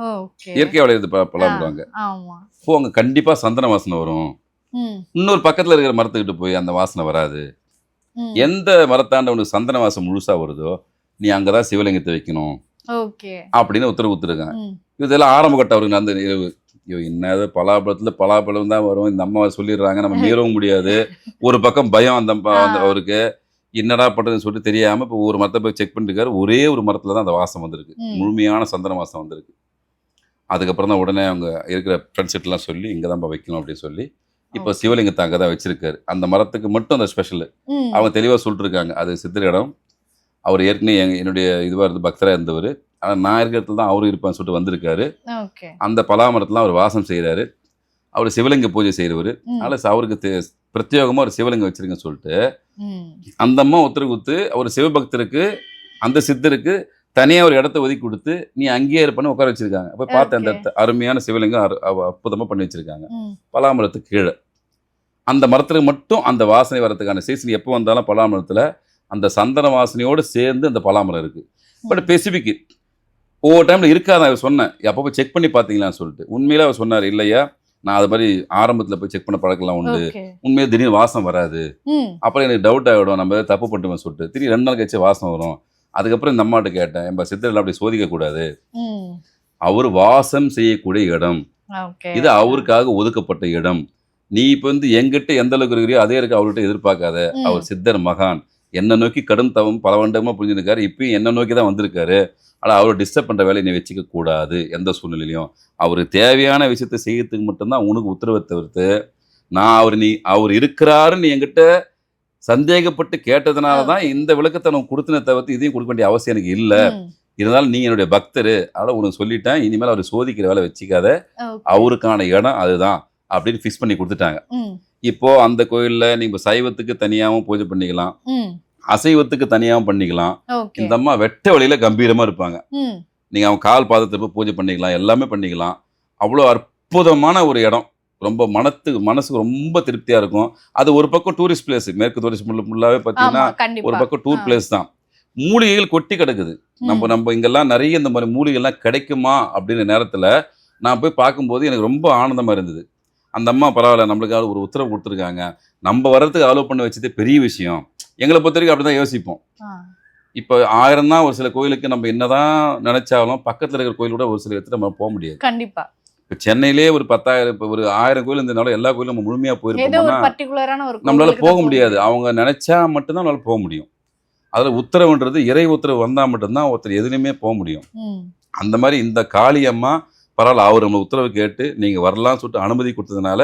ஓகே. இயற்கை விளையிறது பலாப்பழங்க, ஆமா. போ, அங்கே கண்டிப்பாக சந்தன வாசனை வரும். ம். இன்னொரு பக்கத்தில் இருக்கிற மரத்துக்கிட்ட போய் அந்த வாசனை வராது. ம். எந்த மரத்தாண்ட உனக்கு சந்தன வாசம் முழுசாக வருதோ நீ அங்கே தான் சிவலிங்கத்தை வைக்கணும் ஓகே. அப்படின்னு உத்தரவு கொடுத்துருக்காங்க. ம். இதெல்லாம் ஆரம்ப கட்ட அவருக்கு அந்த இரவு, ஐயோ என்னது பலாப்பழத்தில் பலாப்பழம் தான் வரும், இந்த அம்மா சொல்லிடுறாங்க, நம்ம மீறவும் முடியாது. ஒரு பக்கம் பயம் அந்த அவருக்கு, என்னடா பண்ணுறதுன்னு சொல்லிட்டு தெரியாமல் இப்போ ஒரு மரத்தை போய் செக் பண்ணிருக்காரு. ஒரே ஒரு மரத்தில் தான் அந்த வாசம் வந்திருக்கு, முழுமையான சந்தன வாசம் வந்திருக்கு. அதுக்கப்புறம் தான் உடனே அவங்க இருக்கிற ஃப்ரெண்ட்ஸ்கிட்டலாம் சொல்லி இங்கே தான் வைக்கணும் அப்படின்னு சொல்லி இப்போ சிவலிங்கத்தை அங்கே தான் வச்சிருக்காரு. அந்த மரத்துக்கு மட்டும் அந்த ஸ்பெஷல் அவங்க தெளிவாக சொல்லிட்டுருக்காங்க. அது சித்திர இடம், அவர் ஏற்கனவே என்னுடைய இதுவாக இருந்து பக்தராக இருந்தவர், ஆனால் நான் இருக்கிற இடத்துல தான் அவரும் இருப்பான்னு சொல்லிட்டு வந்திருக்காரு. அந்த பலாமரத்தில் அவர் வாசம் செய்கிறாரு, அவர் சிவலிங்க பூஜை செய்கிறவர். அதனால் அவருக்கு பிரத்யேகமாக ஒரு சிவலிங்கம் வச்சிருங்க சொல்லிட்டு அந்த அம்மா உத்தரவு கொடுத்து அவர் சிவபக்தருக்கு அந்த சித்தருக்கு தனியாக ஒரு இடத்த ஒதுக்கி கொடுத்து நீ அங்கேயே இருப்பன்னு உட்கார வச்சிருக்காங்க. அப்போ பார்த்த அந்த அருமையான சிவலிங்கம் அற்புதமாக பண்ணி வச்சிருக்காங்க பலாமரத்துக்கு கீழே. அந்த மரத்துக்கு மட்டும் அந்த வாசனை வரதுக்கான சீசன் எப்போ வந்தாலும் பலாமரத்தில் அந்த சந்தன வாசனையோடு சேர்ந்து அந்த பலாமரம் இருக்குது. பட் ஸ்பெசிஃபிக் ஒவ்வொரு டைமில் இருக்காதான். அவர் சொன்னேன் அப்போ போய் செக் பண்ணி பார்த்தீங்களான்னு சொல்லிட்டு. உண்மையிலே அவர் சொன்னார், இல்லையா நான் அது மாதிரி ஆரம்பத்தில் போய் செக் பண்ண பழக்கலாம் உண்டு, உண்மையாக திடீர்னு வாசம் வராது, அப்புறம் எனக்கு டவுட் ஆகிடும் நம்ம தப்பு பண்ணிட்டுமே சொல்லிட்டு திடீர் 2 நாள் கழிச்சு வாசம் வரும். அதுக்கப்புறம் இந்த அம்மாட்ட கேட்டேன், என் சித்தரில் அப்படி சோதிக்கக்கூடாது, அவர் வாசம் செய்யக்கூடிய இடம், ஓகே. இது அவருக்காக ஒதுக்கப்பட்ட இடம். நீ இப்ப வந்து எங்கிட்ட எந்த அளவுக்கு இருக்கிறியோ அதே இருக்கு அவர்கிட்ட எதிர்பார்க்காத. அவர் சித்தர் மகான், என்ன நோக்கி கடும் தவம் பல வருடமா புரிஞ்சிருக்காரு. இப்பயும் என்ன நோக்கி தான் வந்திருக்காரு. ஆனா அவரை டிஸ்டர்ப் பண்ற வேலையை நீ வச்சுக்க கூடாது எந்த சூழ்நிலையிலையும். அவருக்கு தேவையான விஷயத்தை செய்யறதுக்கு மட்டும்தான் உனக்கு உத்தரவை தவிர்த்து, நான் அவர் இருக்கிறாருன்னு என்கிட்ட சந்தேகப்பட்டு கேட்டதுனால தான் இந்த விளக்கத்தை நான் கொடுத்தனே தவிர்த்து இதையும் கொடுக்க வேண்டிய அவசியம் எனக்கு இல்லை. இருந்தாலும் நீ என்னுடைய பக்தர், அதனால உனக்கு சொல்லிட்டேன், இனிமேல் அவர் சோதிக்கிற வேலை வச்சுக்காத, அவருக்கான இடம் அதுதான் அப்படின்னு ஃபிக்ஸ் பண்ணி கொடுத்துட்டாங்க. இப்போ அந்த கோயில்ல நீங்க சைவத்துக்கு தனியாகவும் பூஜை பண்ணிக்கலாம், அசைவத்துக்கு தனியாகவும் பண்ணிக்கலாம். இந்த அம்மா வெட்ட வழியில கம்பீரமா இருப்பாங்க. நீங்க அவங்க கால் பாதத்தை போய் பூஜை பண்ணிக்கலாம், எல்லாமே பண்ணிக்கலாம். அவ்வளோ அற்புதமான ஒரு இடம். ரொம்ப மனசுக்கு ரொம்ப திருப்தியா இருக்கும். அது ஒரு பக்கம் டூரிஸ்ட் பிளேஸ், மேற்கு டூரிஸ்ட் ஃபுல்லாவே பார்த்தீங்கன்னா ஒரு பக்கம் டூர் பிளேஸ் தான். மூலிகைகள் கொட்டி கிடக்குது. நம்ம இங்கெல்லாம் நிறைய இந்த மாதிரி மூலிகைகள்லாம் கிடைக்குமா அப்படின்ற நேரத்தில் நான் போய் பார்க்கும்போது எனக்கு ரொம்ப ஆனந்தமாக இருந்தது. அந்த அம்மா பரவாயில்ல, நம்மளுக்காக ஒரு உத்தரவு கொடுத்துருக்காங்க, நம்ம வர்றதுக்கு அலோவ் பண்ண வச்சதே பெரிய விஷயம். எங்களை பொறுத்த வரைக்கும் அப்படி தான் யோசிப்போம். இப்போ 1000 தான் ஒரு சில கோயிலுக்கு நம்ம என்னதான் நினைச்சாலும் பக்கத்தில் இருக்கிற கோயில் கூட ஒரு சில இடத்துல நம்ம போக முடியாது. கண்டிப்பா. இப்போ சென்னையிலே ஒரு 10,000 இப்போ ஒரு 1000 கோயில் இருந்தனால எல்லா கோயிலும் நம்ம முழுமையாக போயிருக்கோம்னா நம்மளால போக முடியாது. அவங்க நினைச்சா மட்டும்தான் நம்மளால போக முடியும். அதில் உத்தரவுன்றது இறை உத்தரவு வந்தால் மட்டும்தான் ஒருத்தர் எதுலையுமே போக முடியும். அந்த மாதிரி இந்த காளி அம்மா பரவாயில்ல, அவர் நம்ம உத்தரவு கேட்டு நீங்கள் வரலாம்னு சொல்லிட்டு அனுமதி கொடுத்ததுனால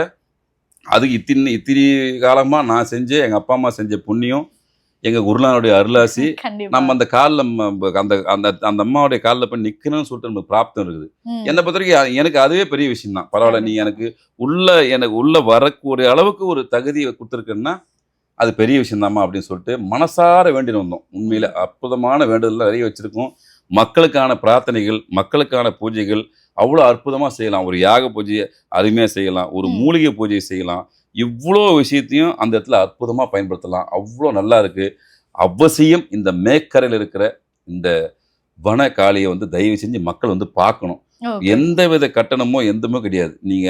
அதுக்கு இத்தினி காலமாக நான் எங்கள் அப்பா அம்மா செஞ்ச புண்ணியம், எங்கள் குருநானுடைய அருளாசி, நம்ம அந்த காலில் அந்த அந்த அந்த அம்மாவுடைய காலில் போய் நிற்கணும்னு சொல்லிட்டு நமக்கு பிராப்தம் இருக்குது. என்னை பொறுத்த வரைக்கும் எனக்கு அதுவே பெரிய விஷயம் தான். பரவாயில்ல, நீ எனக்கு உள்ள வரக்கூடிய அளவுக்கு ஒரு தகுதியை கொடுத்துருக்குன்னா அது பெரிய விஷயம்தாம்மா அப்படின்னு சொல்லிட்டு மனசார வேண்டிட்டு வந்தோம். உண்மையில அற்புதமான வேண்டுதல் நிறைய வச்சிருக்கோம். மக்களுக்கான பிரார்த்தனைகள், மக்களுக்கான பூஜைகள் அவ்வளோ அற்புதமாக செய்யலாம். ஒரு யாக பூஜையை அருமையாக செய்யலாம், ஒரு மூலிகை பூஜையை செய்யலாம். இவ்வளோ விஷயத்தையும் அந்த இடத்துல அற்புதமாக பயன்படுத்தலாம். அவ்வளோ நல்லா இருக்கு. அவசியம் இந்த மேக்கரையில் இருக்கிற இந்த வன காளியை வந்து தயவு செஞ்சு மக்கள் வந்து பார்க்கணும். எந்த வித கட்டணமோ எதுவுமே கிடையாது. நீங்க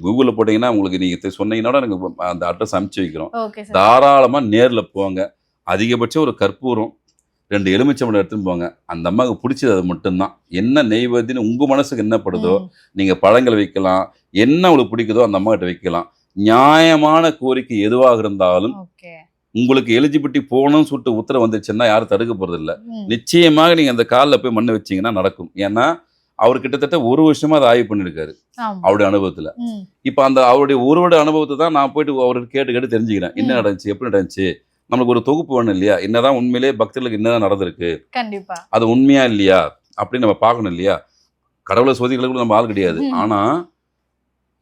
கூகுளில் போட்டீங்கன்னா உங்களுக்கு நீங்க சொன்னீங்கன்னா எனக்கு அந்த அட்ரஸ் அனுப்பிச்சு வைக்கிறோம். தாராளமா நேர்ல போங்க. அதிகபட்சம் ஒரு கற்பூரம், 2 எலுமிச்சம்பழம் எடுத்துன்னு போங்க. அந்த அம்மாவுக்கு பிடிச்சது அது மட்டும்தான். என்ன நெய்வேத்தின்னு உங்க மனசுக்கு என்ன படுதோ நீங்க பழங்களை வைக்கலாம், என்ன உங்களுக்கு பிடிக்குதோ அந்த அம்மா கிட்ட வைக்கலாம். நியாயமான கோரிக்கை எதுவாக இருந்தாலும் உங்களுக்கு எலிஜிபிலிட்டி போகணும்னு சொல்லிட்டு உத்தரவு வந்துச்சுன்னா யாரும் தடுக்க போறது இல்லை. நிச்சயமாக நீங்க அந்த காலில் போய் மண்ணை வச்சீங்கன்னா நடக்கும். ஏன்னா அவர் கிட்டத்தட்ட 1 வருஷமா அதை ஆய்வு பண்ணிருக்காரு அவருடைய அனுபவத்துல. இப்ப அந்த அவருடைய 1 வருட அனுபவத்தை தான் நான் போயிட்டு அவருக்கு கேட்டு தெரிஞ்சுக்கிறேன். என்ன நடந்துச்சு, எப்படி நடந்துச்சு, நம்மளுக்கு ஒரு தொகுப்பு வேணும் இல்லையா, என்னதான் உண்மையிலே பக்தர்களுக்கு என்னதான் நடந்திருக்கு, அது உண்மையா இல்லையா அப்படின்னு நம்ம பார்க்கணும் இல்லையா. கடவுளை சோதிகளுக்கு நம்ம ஆள் கிடையாது. ஆனா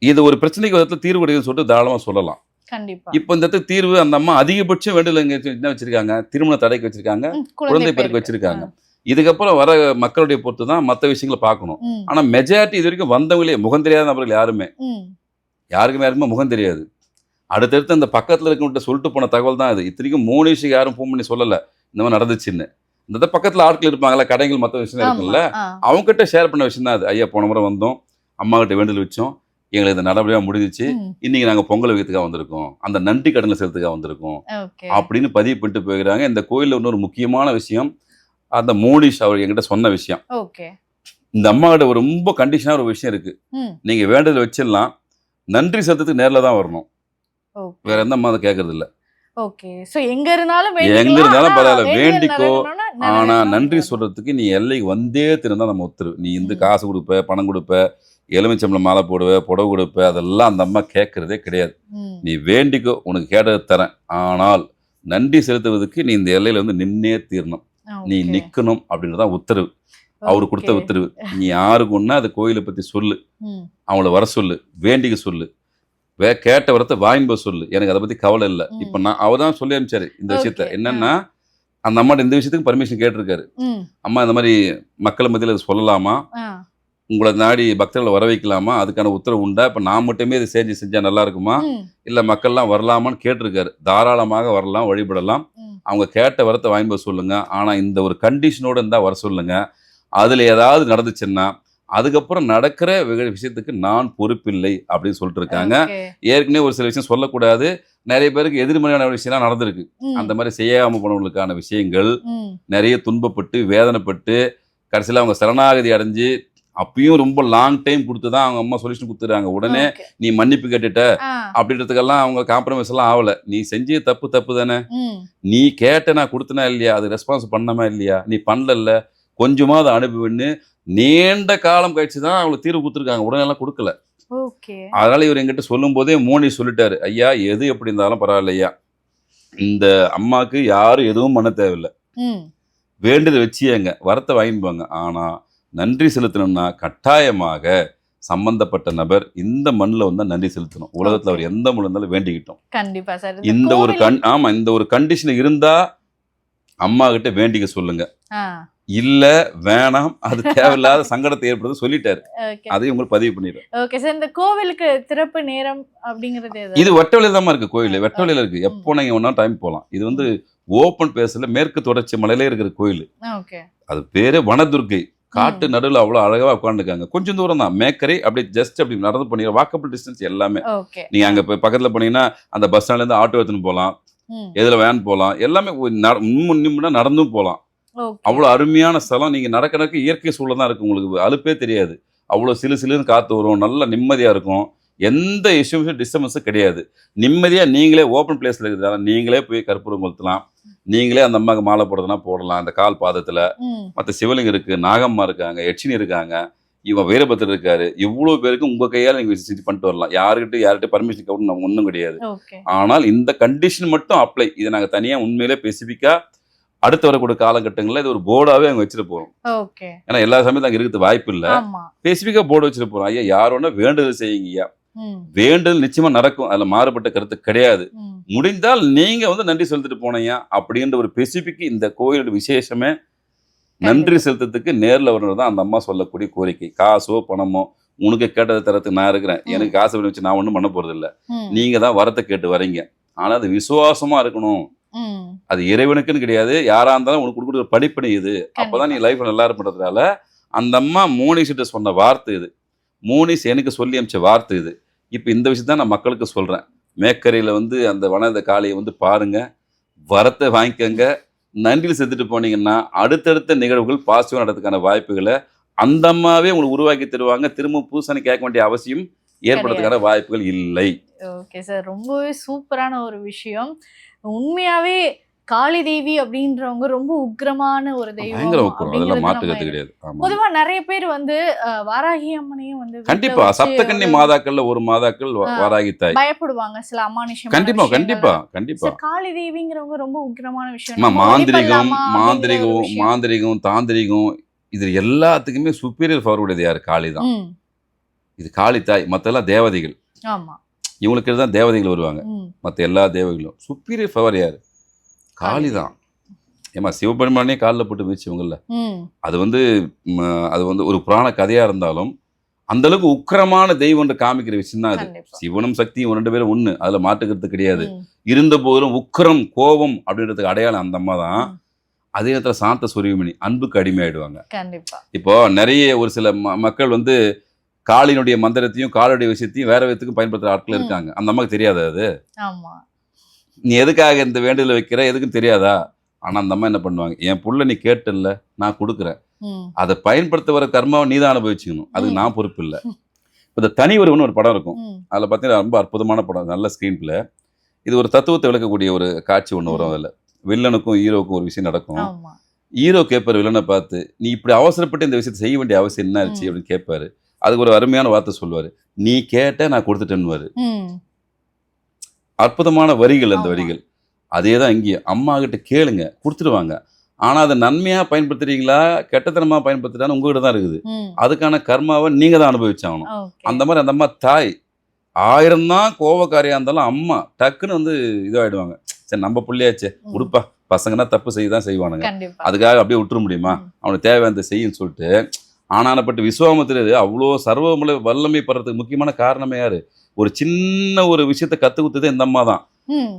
இது ஒரு பிரச்சனைக்கு விதத்துல தீர்வு கிடைக்குதுன்னு சொல்லிட்டு தாராளமா சொல்லலாம். இப்ப இந்த இடத்துல தீர்வு அந்த அம்மா அதிகபட்சம் வேண்டுதல் என்ன வச்சிருக்காங்க, திருமண தடைக்கு வச்சிருக்காங்க, குழந்தை பேருக்கு வச்சிருக்காங்க. இதுக்கப்புறம் வர மக்களுடைய பொறுத்து தான் மற்ற விஷயங்களை பார்க்கணும். ஆனா மெஜாரிட்டி இது வரைக்கும் வந்தவங்களே முகம் தெரியாத நபர்கள் யாருக்குமே முகம் தெரியாது. அடுத்தடுத்து அந்த பக்கத்துல இருக்கவங்கிட்ட சொல்லிட்டு போன தகவல் தான் இது. இத்தனைக்கும் மோனிஷுக்கு யாரும் ஃபோன் பண்ணி சொல்லல இந்த மாதிரி நடந்துச்சுன்னு. இந்த பக்கத்துல ஆட்கள் இருப்பாங்கல்ல, கடைகள் மற்ற விஷயம் இருக்குல்ல, அவங்க கிட்ட ஷேர் பண்ண விஷயம் தான் அது. ஐயா போன முறை வந்தோம், அம்மா கிட்ட வேண்டுதல் வச்சோம், எங்களுக்கு இந்த நல்லபடியா முடிஞ்சிச்சு, இன்னைக்கு நாங்க பொங்கல் வைக்கிறதுக்காக வந்திருக்கோம், அந்த நன்றி கடனை செலுத்துக்காக வந்திருக்கோம் அப்படின்னு பதிவு பண்ணிட்டு போயிருக்காங்க. இந்த கோயில்ல இன்னொரு முக்கியமான விஷயம், அந்த மோனிஷ் அவர் என்கிட்ட சொன்ன விஷயம், இந்த அம்மா கிட்ட ஒரு ரொம்ப கண்டிஷனா ஒரு விஷயம் இருக்கு. நீங்க வேண்டுதல் வச்சிடலாம், நன்றி செலுத்துறதுக்கு நேர்ல தான் வரணும், வேற எந்த அம்மா அதை கேட்கறது இல்ல. எங்க இருந்தாலும் பரவாயில்ல வேண்டிக்கோ, ஆனா நன்றி சொல்றதுக்கு நீ எல்லைக்கு வந்தே திருந்தா நம்ம உத்தரவு. நீ இந்த காசு கொடுப்ப, பணம் கொடுப்ப, எலுமிச்சம்பழம் மாலை போடுவ, புடவை கொடுப்ப, அதெல்லாம் அந்த அம்மா கேட்கறதே கிடையாது. நீ வேண்டிக்கோ, உனக்கு கேட்டது தரேன், ஆனால் நன்றி செலுத்துவதற்கு நீ இந்த எல்லையில வந்து நின்னே தீரணும், நீ நிக்கணும் அப்படின்றதான் உத்தரவு. அவரு கொடுத்த உத்தரவு. நீ யாருக்கு ஒன்னா அது கோயிலை பத்தி சொல்லு, அவங்கள வர சொல்லு, வேண்டிக்க சொல்லு, கேட்ட வரத்தை வாங்கிப்போ சொல்லு, எனக்கு அதை பத்தி கவலை இல்லை. இப்ப நான் அவர் தான் சொல்லி அனுப்பிச்சாரு இந்த விஷயத்த. என்னன்னா அந்த அம்மாட்ட இந்த விஷயத்துக்கு பர்மிஷன் கேட்டிருக்காரு. அம்மா இந்த மாதிரி மக்கள் மத்தியில் சொல்லலாமா, உங்களை நாடி பக்தர்களை வர வைக்கலாமா, அதுக்கான உத்தரவு உண்டா, இப்ப நான் மட்டுமே இதை செஞ்சா நல்லா இருக்குமா, இல்ல மக்கள்லாம் வரலாமான்னு கேட்டிருக்காரு. தாராளமாக வரலாம், வழிபடலாம், அவங்க கேட்ட வரத்தை வாங்கிப்போ சொல்லுங்க, ஆனா இந்த ஒரு கண்டிஷனோட இருந்தா வர சொல்லுங்க. அதுல ஏதாவது நடந்துச்சுன்னா அதுக்கப்புறம் நடக்கிற விஷயத்துக்கு நான் பொறுப்பில்லை அப்படின்னு சொல்லிட்டு இருக்காங்க. ஏற்கனவே ஒரு சில விஷயம் சொல்லக்கூடாது, நிறைய பேருக்கு எதிர்மறையான விஷயம்லாம் நடந்திருக்கு. அந்த மாதிரி செய்யாம போனவங்களுக்கான விஷயங்கள், நிறைய துன்பப்பட்டு வேதனைப்பட்டு கடைசியில் அவங்க சரணாகதி அடைஞ்சு அப்பயும் ரொம்ப லாங் டைம் கொடுத்து தான் அவங்க அம்மா சொல்யூஷன் கொடுத்துறாங்க. உடனே Okay. நீ மன்னிப்பு கேட்டுட்ட ஆ. அப்படின்றதுக்கெல்லாம் அவங்க காம்ப்ரமைஸ் எல்லாம் ஆகல. நீ செஞ்ச தப்பு தானே, ம். நீ கேட்ட நான் கொடுத்தனா இல்லையா, அது ரெஸ்பான்ஸ் பண்ணாம இல்லையா, நீ பண்ணல கொஞ்சமா அதை அனுப்புன்னு நீண்ட காலம் கழிச்சு தான் அவங்களுக்கு தீர்வு கொடுத்துருக்காங்க. உடனே எல்லாம் கொடுக்கல. ஓகே. அதனால இவர் எங்கிட்ட சொல்லும் போதே மோனி சொல்லிட்டாரு, ஐயா எது எப்படி இருந்தாலும் பரவாயில்லையா, இந்த அம்மாவுக்கு யாரும் எதுவும் பண்ண தேவையில்லை, ம். வேண்டுதல் வச்சியங்க வரத்தை வாங்கிப்பாங்க. ஆனா நன்றி செலுத்தணும்னா கட்டாயமாக சம்பந்தப்பட்ட நபர் இந்த மண்ணில் வந்து நன்றி செலுத்தணும். உலகத்துல அவர் எந்த மண்ணில் இருந்தாலும் வேண்டிக்கிட்டோம். கண்டிப்பா சார். இந்த ஒரு இந்த ஒரு கண்டிஷன் இருந்தா அம்மா கிட்ட வேண்டிக்க சொல்லுங்க. இல்ல வேணாம், அது தேவையில்லாத சங்கடத்தை ஏற்படுத்த சொல்லிட்டாரு. அதையும் உங்களுக்கு பதிவு பண்ணிடுறேன். Okay sir. இந்த கோவிலுக்கு திறப்பு நேரம் அப்படிங்கிறது இது வெட்டவெளியில தான் இருக்கு. கோயில் வெட்டவெளியில இருக்கு. எப்போ நீங்க ஒன்னா டைம் போகலாம். இது வந்து ஓப்பன் பேஸ்ல மேற்கு தொடர்ச்சி மலையில இருக்கிற கோயில். ஓகே. அது பேரு வனதுர்கை. காட்டு நடுவில் அவ்வளவு அழகா உட்காந்துருக்காங்க. கொஞ்சம் தூரம் தான் மேக்கரை, அப்படி ஜஸ்ட் அப்படி நடந்து பண்ணி வாக்கபிள் டிஸ்டன்ஸ் எல்லாமே. நீங்க அங்க பக்கத்துல போனீங்கன்னா அந்த பஸ் ஸ்டாண்ட்ல இருந்து ஆட்டோ எடுத்துன்னு போகலாம், எதுல வேன் போகலாம், எல்லாமே நடந்தும் போகலாம். அவ்வளவு அருமையான ஸ்தலம். நீங்க நடக்க இயற்கை சூழல் தான் இருக்கு. உங்களுக்கு அலுப்பே தெரியாது. அவ்வளவு சிலுன்னு காத்து வரும், நல்ல நிம்மதியா இருக்கும். எந்த இஷ்யூஸும் டிஸ்டர்பன்ஸும் கிடையாது. நிம்மதியா நீங்களே ஓப்பன் பிளேஸ்ல இருக்கிறதால நீங்களே போய் கற்பூரம் கொளுத்தலாம். நீங்களே அந்த அம்மாவுக்கு மாலை போடுறதுனா போடலாம். அந்த கால் பாதத்துல மற்ற சிவலிங்கம் இருக்கு, நாகம்மா இருக்காங்க, யட்சினி இருக்காங்க, இவன் வீரபத்திரர் இருக்காரு. இவ்வளவு பேருக்கு உங்க கையால நீங்க விசிட் பண்ணிட்டு வரலாம். யார்கிட்ட பர்மிஷன் கவுண்ட் நம்ம ஒன்றும் கிடையாது. ஆனால் இந்த கண்டிஷன் மட்டும் அப்ளை. இதை நாங்க தனியா உண்மையிலே ஸ்பெசிஃபிக்கா அடுத்து வரக்கூடிய காலகட்டங்களில் இது ஒரு போர்டாவே அங்க வச்சுட்டு போறோம். ஏன்னா எல்லா சமயத்துல அங்க இருக்கிறது வாய்ப்பு இல்லை. ஸ்பெசிஃபிக்கா போர்டு வச்சுட்டு போறோம். ஐயா யாரோட வேண்டுதல் செய்யுங்கய்யா, வேண்டுதல் நிச்சயமா நடக்கும், அதுல மாறுபட்ட கருத்து கிடையாது. முடிந்தால் நீங்க வந்து நன்றி செலுத்திட்டு போனீங்க அப்படின்ற ஒரு ஸ்பெசிபிக். இந்த கோயிலோட விசேஷமே நன்றி செலுத்துறதுக்கு நேர்ல வரணும் தான் அந்த அம்மா சொல்லக்கூடிய கோரிக்கை. காசோ பணமோ உனக்கு கேட்டதை தரத்துக்கு நான் இருக்கிறேன், எனக்கு காசு பண்ணி வச்சு நான் ஒன்றும் பண்ண போறது இல்லை. நீங்க தான் வரத்தை கேட்டு வரீங்க. ஆனா அது விசுவாசமா இருக்கணும். அது இறைவனுக்குன்னு கிடையாது, யாரா இருந்தாலும் உனக்கு கொடுக்குற ஒரு படிப்பணி இது. அப்பதான் நீ லைஃப்ல நல்லா இருப்பதுனால அந்த அம்மா மோனிஷ் கிட்ட சொன்ன வார்த்தை இது. மோனிஷ் எனக்கு சொல்லி அமிச்ச வார்த்தை இது. இப்போ இந்த விஷயத்த நான் மக்களுக்கு சொல்றேன். மேக்கரையில் வந்து அந்த வனத காளியை வந்து பாருங்க, வரத்தை வாங்கிக்கங்க, நன்றியில் செத்துட்டு போனீங்கன்னா அடுத்தடுத்த நிகழ்வுகள் பாசிட்டிவாக நடத்துக்கான வாய்ப்புகளை அந்த அம்மாவே உங்களுக்கு உருவாக்கி தருவாங்க. திரும்ப புதுசாக கேட்க வேண்டிய அவசியம் ஏற்படுறதுக்கான வாய்ப்புகள் இல்லை. ஓகே சார், ரொம்பவே சூப்பரான ஒரு விஷயம். உண்மையாவே காளி தேவி அப்படின்றவங்க ரொம்ப உக்ரமான ஒரு தெய்வம். பொதுவா நிறைய பேர் வந்து வாராகி அம்மனையும் வந்து கண்டிப்பா சப்தகன்னி மாதாக்கள்ல ஒரு மாதாக்கள் வாராகி தாய் பயப்படுவாங்க சில அமானுஷம். கண்டிப்பா காளி தேவிங்கிறவங்க ரொம்ப உக்ரமான விஷயம். மாந்திரிகம் தாந்திரிகம் இது எல்லாத்துக்குமே சுப்பீரியர் பவர் உடையது யாரு? காளி தான். இது காளி தாய். மத்த எல்லாம் தேவதைகள். இவங்களுக்கு தான் தேவதைகள் வருவாங்க. மற்ற எல்லா தேவதைகளும் சுப்பீரியர் பவர் யாரு? காளி தான். ஏமா சிவபெருமானே காலில் போட்டு மிதிச்சவங்கல்ல. அது வந்து ஒரு புராண கதையா இருந்தாலும் அந்த அளவுக்கு உக்கிரமான தெய்வம் காமிக்கிற விஷயம் தான் அது. சிவனும் சக்தியும் 2 பேரும் ஒண்ணு, அதுல மாட்டுக்கிறது கிடையாது. இருந்த போதிலும் உக்கிரம் கோபம் அப்படின்றதுக்கு அடையாளம் அந்த அம்மா தான். அதே நேரத்தில் சாந்த சொரியுமணி, அன்புக்கு அடிமையாயிடுவாங்க. இப்போ நிறைய ஒரு சில மக்கள் வந்து காளியினுடைய மந்திரத்தையும் காளுடைய விஷயத்தையும் வேற விதத்துக்கும் பயன்படுத்துற ஆட்கள் இருக்காங்க. அந்த அம்மாவுக்கு தெரியாது அது. நீ எதுக்காக இந்த வேண்டுதல் வைக்கிற எதுக்கும் தெரியாதா? ஆனா அந்த அம்மா என்ன பண்ணுவாங்க, என் புள்ள நீ கேட்டல நான் கொடுக்குறேன், அதை பயன்படுத்த வர கர்மாவை நீ தான் அனுபவிச்சுக்கணும், அதுக்கு நான் பொறுப்பு இல்லை. இப்போ இந்த தனி ஒருவன் ஒரு படம் இருக்கும். அதில் பார்த்தீங்கன்னா ரொம்ப அற்புதமான படம், நல்ல ஸ்க்ரீன் பிளே. இது ஒரு தத்துவத்தை விளக்கக்கூடிய ஒரு காட்சி ஒன்று வரும். அதில் வில்லனுக்கும் ஹீரோவுக்கும் ஒரு விஷயம் நடக்கும். ஹீரோ கேட்பாரு வில்லனை பார்த்து, நீ இப்படி அவசரப்பட்டு இந்த விஷயத்தை செய்ய வேண்டிய அவசியம் என்ன ஆச்சு அப்படின்னு கேட்பாரு. அதுக்கு ஒரு அருமையான வார்த்தை சொல்லுவாரு, நீ கேட்ட நான் கொடுத்துட்டேன்னு. அற்புதமான வரிகள் அந்த வரிகள். அதே தான் இங்கேயும். அம்மா கிட்ட கேளுங்க, கொடுத்துருவாங்க. ஆனா அதை நன்மையா பயன்படுத்துறீங்களா கெட்டத்தனமா பயன்படுத்துறான்னு உங்ககிட்ட தான் இருக்குது. அதுக்கான கர்மாவை நீங்க தான் அனுபவிச்சாகணும். அந்த மாதிரி அந்த அம்மா தாய் 1000 தான் கோவக்காரியா இருந்தாலும் அம்மா டக்குன்னு வந்து இதாயிடுவாங்க. சரி நம்ம பிள்ளையாச்சே உடுப்பா, பசங்கன்னா தப்பு செய்யதான் செய்வானுங்க, அதுக்காக அப்படியே விட்டுற முடியுமா, அவனுக்கு தேவையான செய்யுன்னு சொல்லிட்டு. ஆனானப்பட்டு விஸ்வாமித்திரர் அவ்வளோ சர்வமலை வல்லமை படுறதுக்கு முக்கியமான காரணமே யாரு? ஒரு சின்ன ஒரு விஷயத்த கத்து குத்துதே இந்த அம்மா தான்.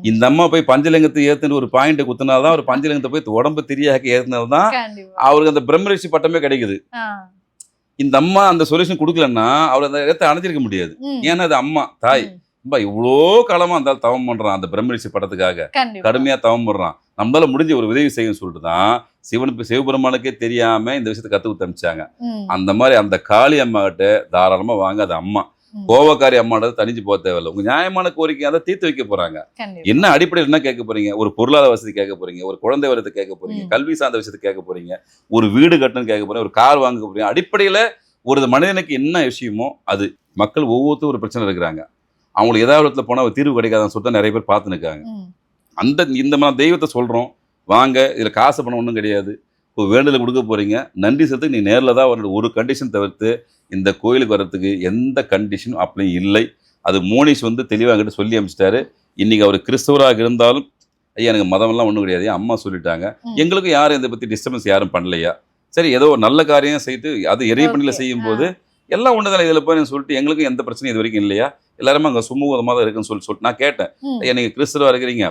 இந்த அம்மா போய் பஞ்சலிங்கத்தை ஏத்துன்னு ஒரு பாயிண்ட் குத்துனால்தான், ஒரு பஞ்சலிங்கத்தை போய் உடம்பு திரியாக்கி ஏத்துனால்தான் அவருக்கு அந்த பிரம்மரிஷி பட்டமே கிடைக்குது. இந்த அம்மா அந்த சொல்யூஷன் கொடுக்கலன்னா அவர் அந்த இடத்தை அணைஞ்சிருக்க முடியாது. ஏன்னா அது அம்மா தாய். ரொம்ப இவ்வளோ காலமா அந்த ஆள் தவம் பண்றான் அந்த பிரம்மரிஷி படத்துக்காக, கண்டிப்பா. கடுமையா தவம் பண்றான். நம்மளால முடிஞ்ச ஒரு உதவி செய்யும் சொல்லிட்டு தான் சிவபெருமானுக்கே தெரியாம இந்த விஷயத்தை கத்து கொடுத்து அனுப்பிச்சாங்க. அந்த மாதிரி அந்த காளி அம்மா கிட்ட தாராளமா வாங்க. அது அம்மா கோவக்காரி அம்மானது தனிஞ்சு போக தேவையில்லை. உங்க நியாயமான கோரிக்கை அதை தீர்த்து வைக்க போறாங்க. கண்டிப்பா. என்ன அடிப்படையில் என்ன கேட்க போறீங்க? ஒரு பொருளாதார வசதி கேட்க போறீங்க, ஒரு குழந்தை வரத்தை கேட்க போறீங்க, கல்வி சார்ந்த விஷயத்தை கேட்க போறீங்க, ஒரு வீடு கட்டணும்னு கேட்க போறீங்க, ஒரு கார் வாங்க போறீங்க. அடிப்படையில ஒரு மனிதனுக்கு என்ன விஷயமோ அது. மக்கள் ஒவ்வொருத்தரும் ஒரு பிரச்சனை இருக்கிறாங்க. அவங்களுக்கு ஏதாவது இடத்துல போனால் தீர்வு கிடைக்காதுன்னு சொல்லிட்டு நிறைய பேர் பார்த்து நிற்காங்க. இந்த மாதிரி தெய்வத்தை சொல்றோம் வாங்க, இதுல காசு பணம் ஒன்றும் கிடையாது. இப்போ வேண்டுதல் கொடுக்க போறீங்க, நன்றி செலுத்து நீ நேரில் தான் வரணும். ஒரு கண்டிஷன் தவிர்த்து இந்த கோயிலுக்கு வர்றதுக்கு எந்த கண்டிஷனும் அப்படி இல்லை. அது மோனிஷ் வந்து தெளிவாக என்கிட்ட சொல்லி அமைச்சிட்டாரு. இன்னைக்கு அவர் கிறிஸ்தவராக இருந்தாலும் ஐயா எனக்கு மதமெல்லாம் ஒன்றும் கிடையாது, அம்மா சொல்லிட்டாங்க, எங்களுக்கும் யாரும் இதை பற்றி டிஸ்டர்பன்ஸ் யாரும் பண்ணலையா, சரி ஏதோ ஒரு நல்ல காரியம் செய்து அது இறைப்பணியில் செய்யும் போது எல்லாம் ஒன்று தானே இதில் போய் சொல்லிட்டு எங்களுக்கும் எந்த பிரச்சனையும் இது வரைக்கும் இல்லையா, எல்லாருமே அங்கே சுமூகமாக தான் இருக்குன்னு சொல்லிட்டு நான் கேட்டேன். ஐயா நீங்கள் கிறிஸ்தவராக இருக்கிறீங்க,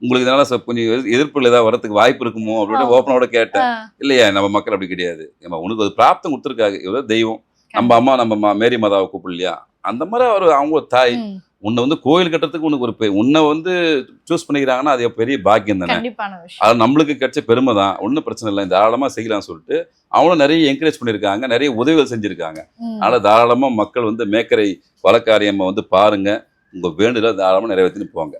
உங்களுக்கு இதனால கொஞ்சம் எதிர்ப்புகள் ஏதாவது வரதுக்கு வாய்ப்பு இருக்குமோ அப்படின்னு ஓப்பனோட கேட்டேன். இல்லையா நம்ம மக்கள் அப்படி கிடையாது, நம்ம உனக்கு ஒரு பிராப்தம் கொடுத்துருக்காங்க, இவ்வளோ தெய்வம், நம்ம அம்மா நம்ம மேரி மாதாவை கூப்பிடலையா, அந்த மாதிரி அவர் அவங்க தாய் உன்னை வந்து கோயில் கட்டுறதுக்கு உனக்கு ஒரு உன்னை வந்து சூஸ் பண்ணிக்கிறாங்கன்னா அது பெரிய பாக்கியம் தானே. அது நம்மளுக்கு கிடைச்ச பெருமை தான், ஒன்றும் பிரச்சனை இல்லை, தாராளமாக செய்யலாம்னு சொல்லிட்டு அவங்களும் நிறைய என்கரேஜ் பண்ணியிருக்காங்க, நிறைய உதவிகள் செஞ்சுருக்காங்க. அதனால் தாராளமாக மக்கள் வந்து மேக்கரை வழக்காரியம்மை வந்து பாருங்க, உங்கள் வேண்டுதலை தாராளமாக நிறைவேற்றின்னு போங்க.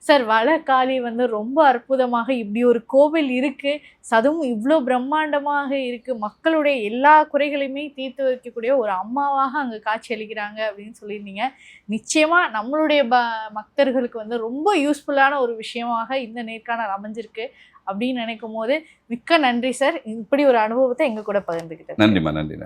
சார், வளக்காளி வந்து ரொம்ப அற்புதமாக இப்படி ஒரு கோவில் இருக்கு, அதுவும் இவ்வளோ பிரம்மாண்டமாக இருக்கு, மக்களுடைய எல்லா குறைகளையுமே தீர்த்து வைக்கக்கூடிய ஒரு அம்மாவாக அங்கே காட்சி அளிக்கிறாங்க அப்படின்னு சொல்லியிருந்தீங்க. நிச்சயமா நம்மளுடைய பக்தர்களுக்கு வந்து ரொம்ப யூஸ்ஃபுல்லான ஒரு விஷயமாக இந்த நேர்காணல் அமைஞ்சிருக்கு அப்படின்னு நினைக்கும் போது மிக்க நன்றி சார். இப்படி ஒரு அனுபவத்தை எங்க கூட பகிர்ந்துக்கிட்டேன். நன்றிம்மா, நன்றி.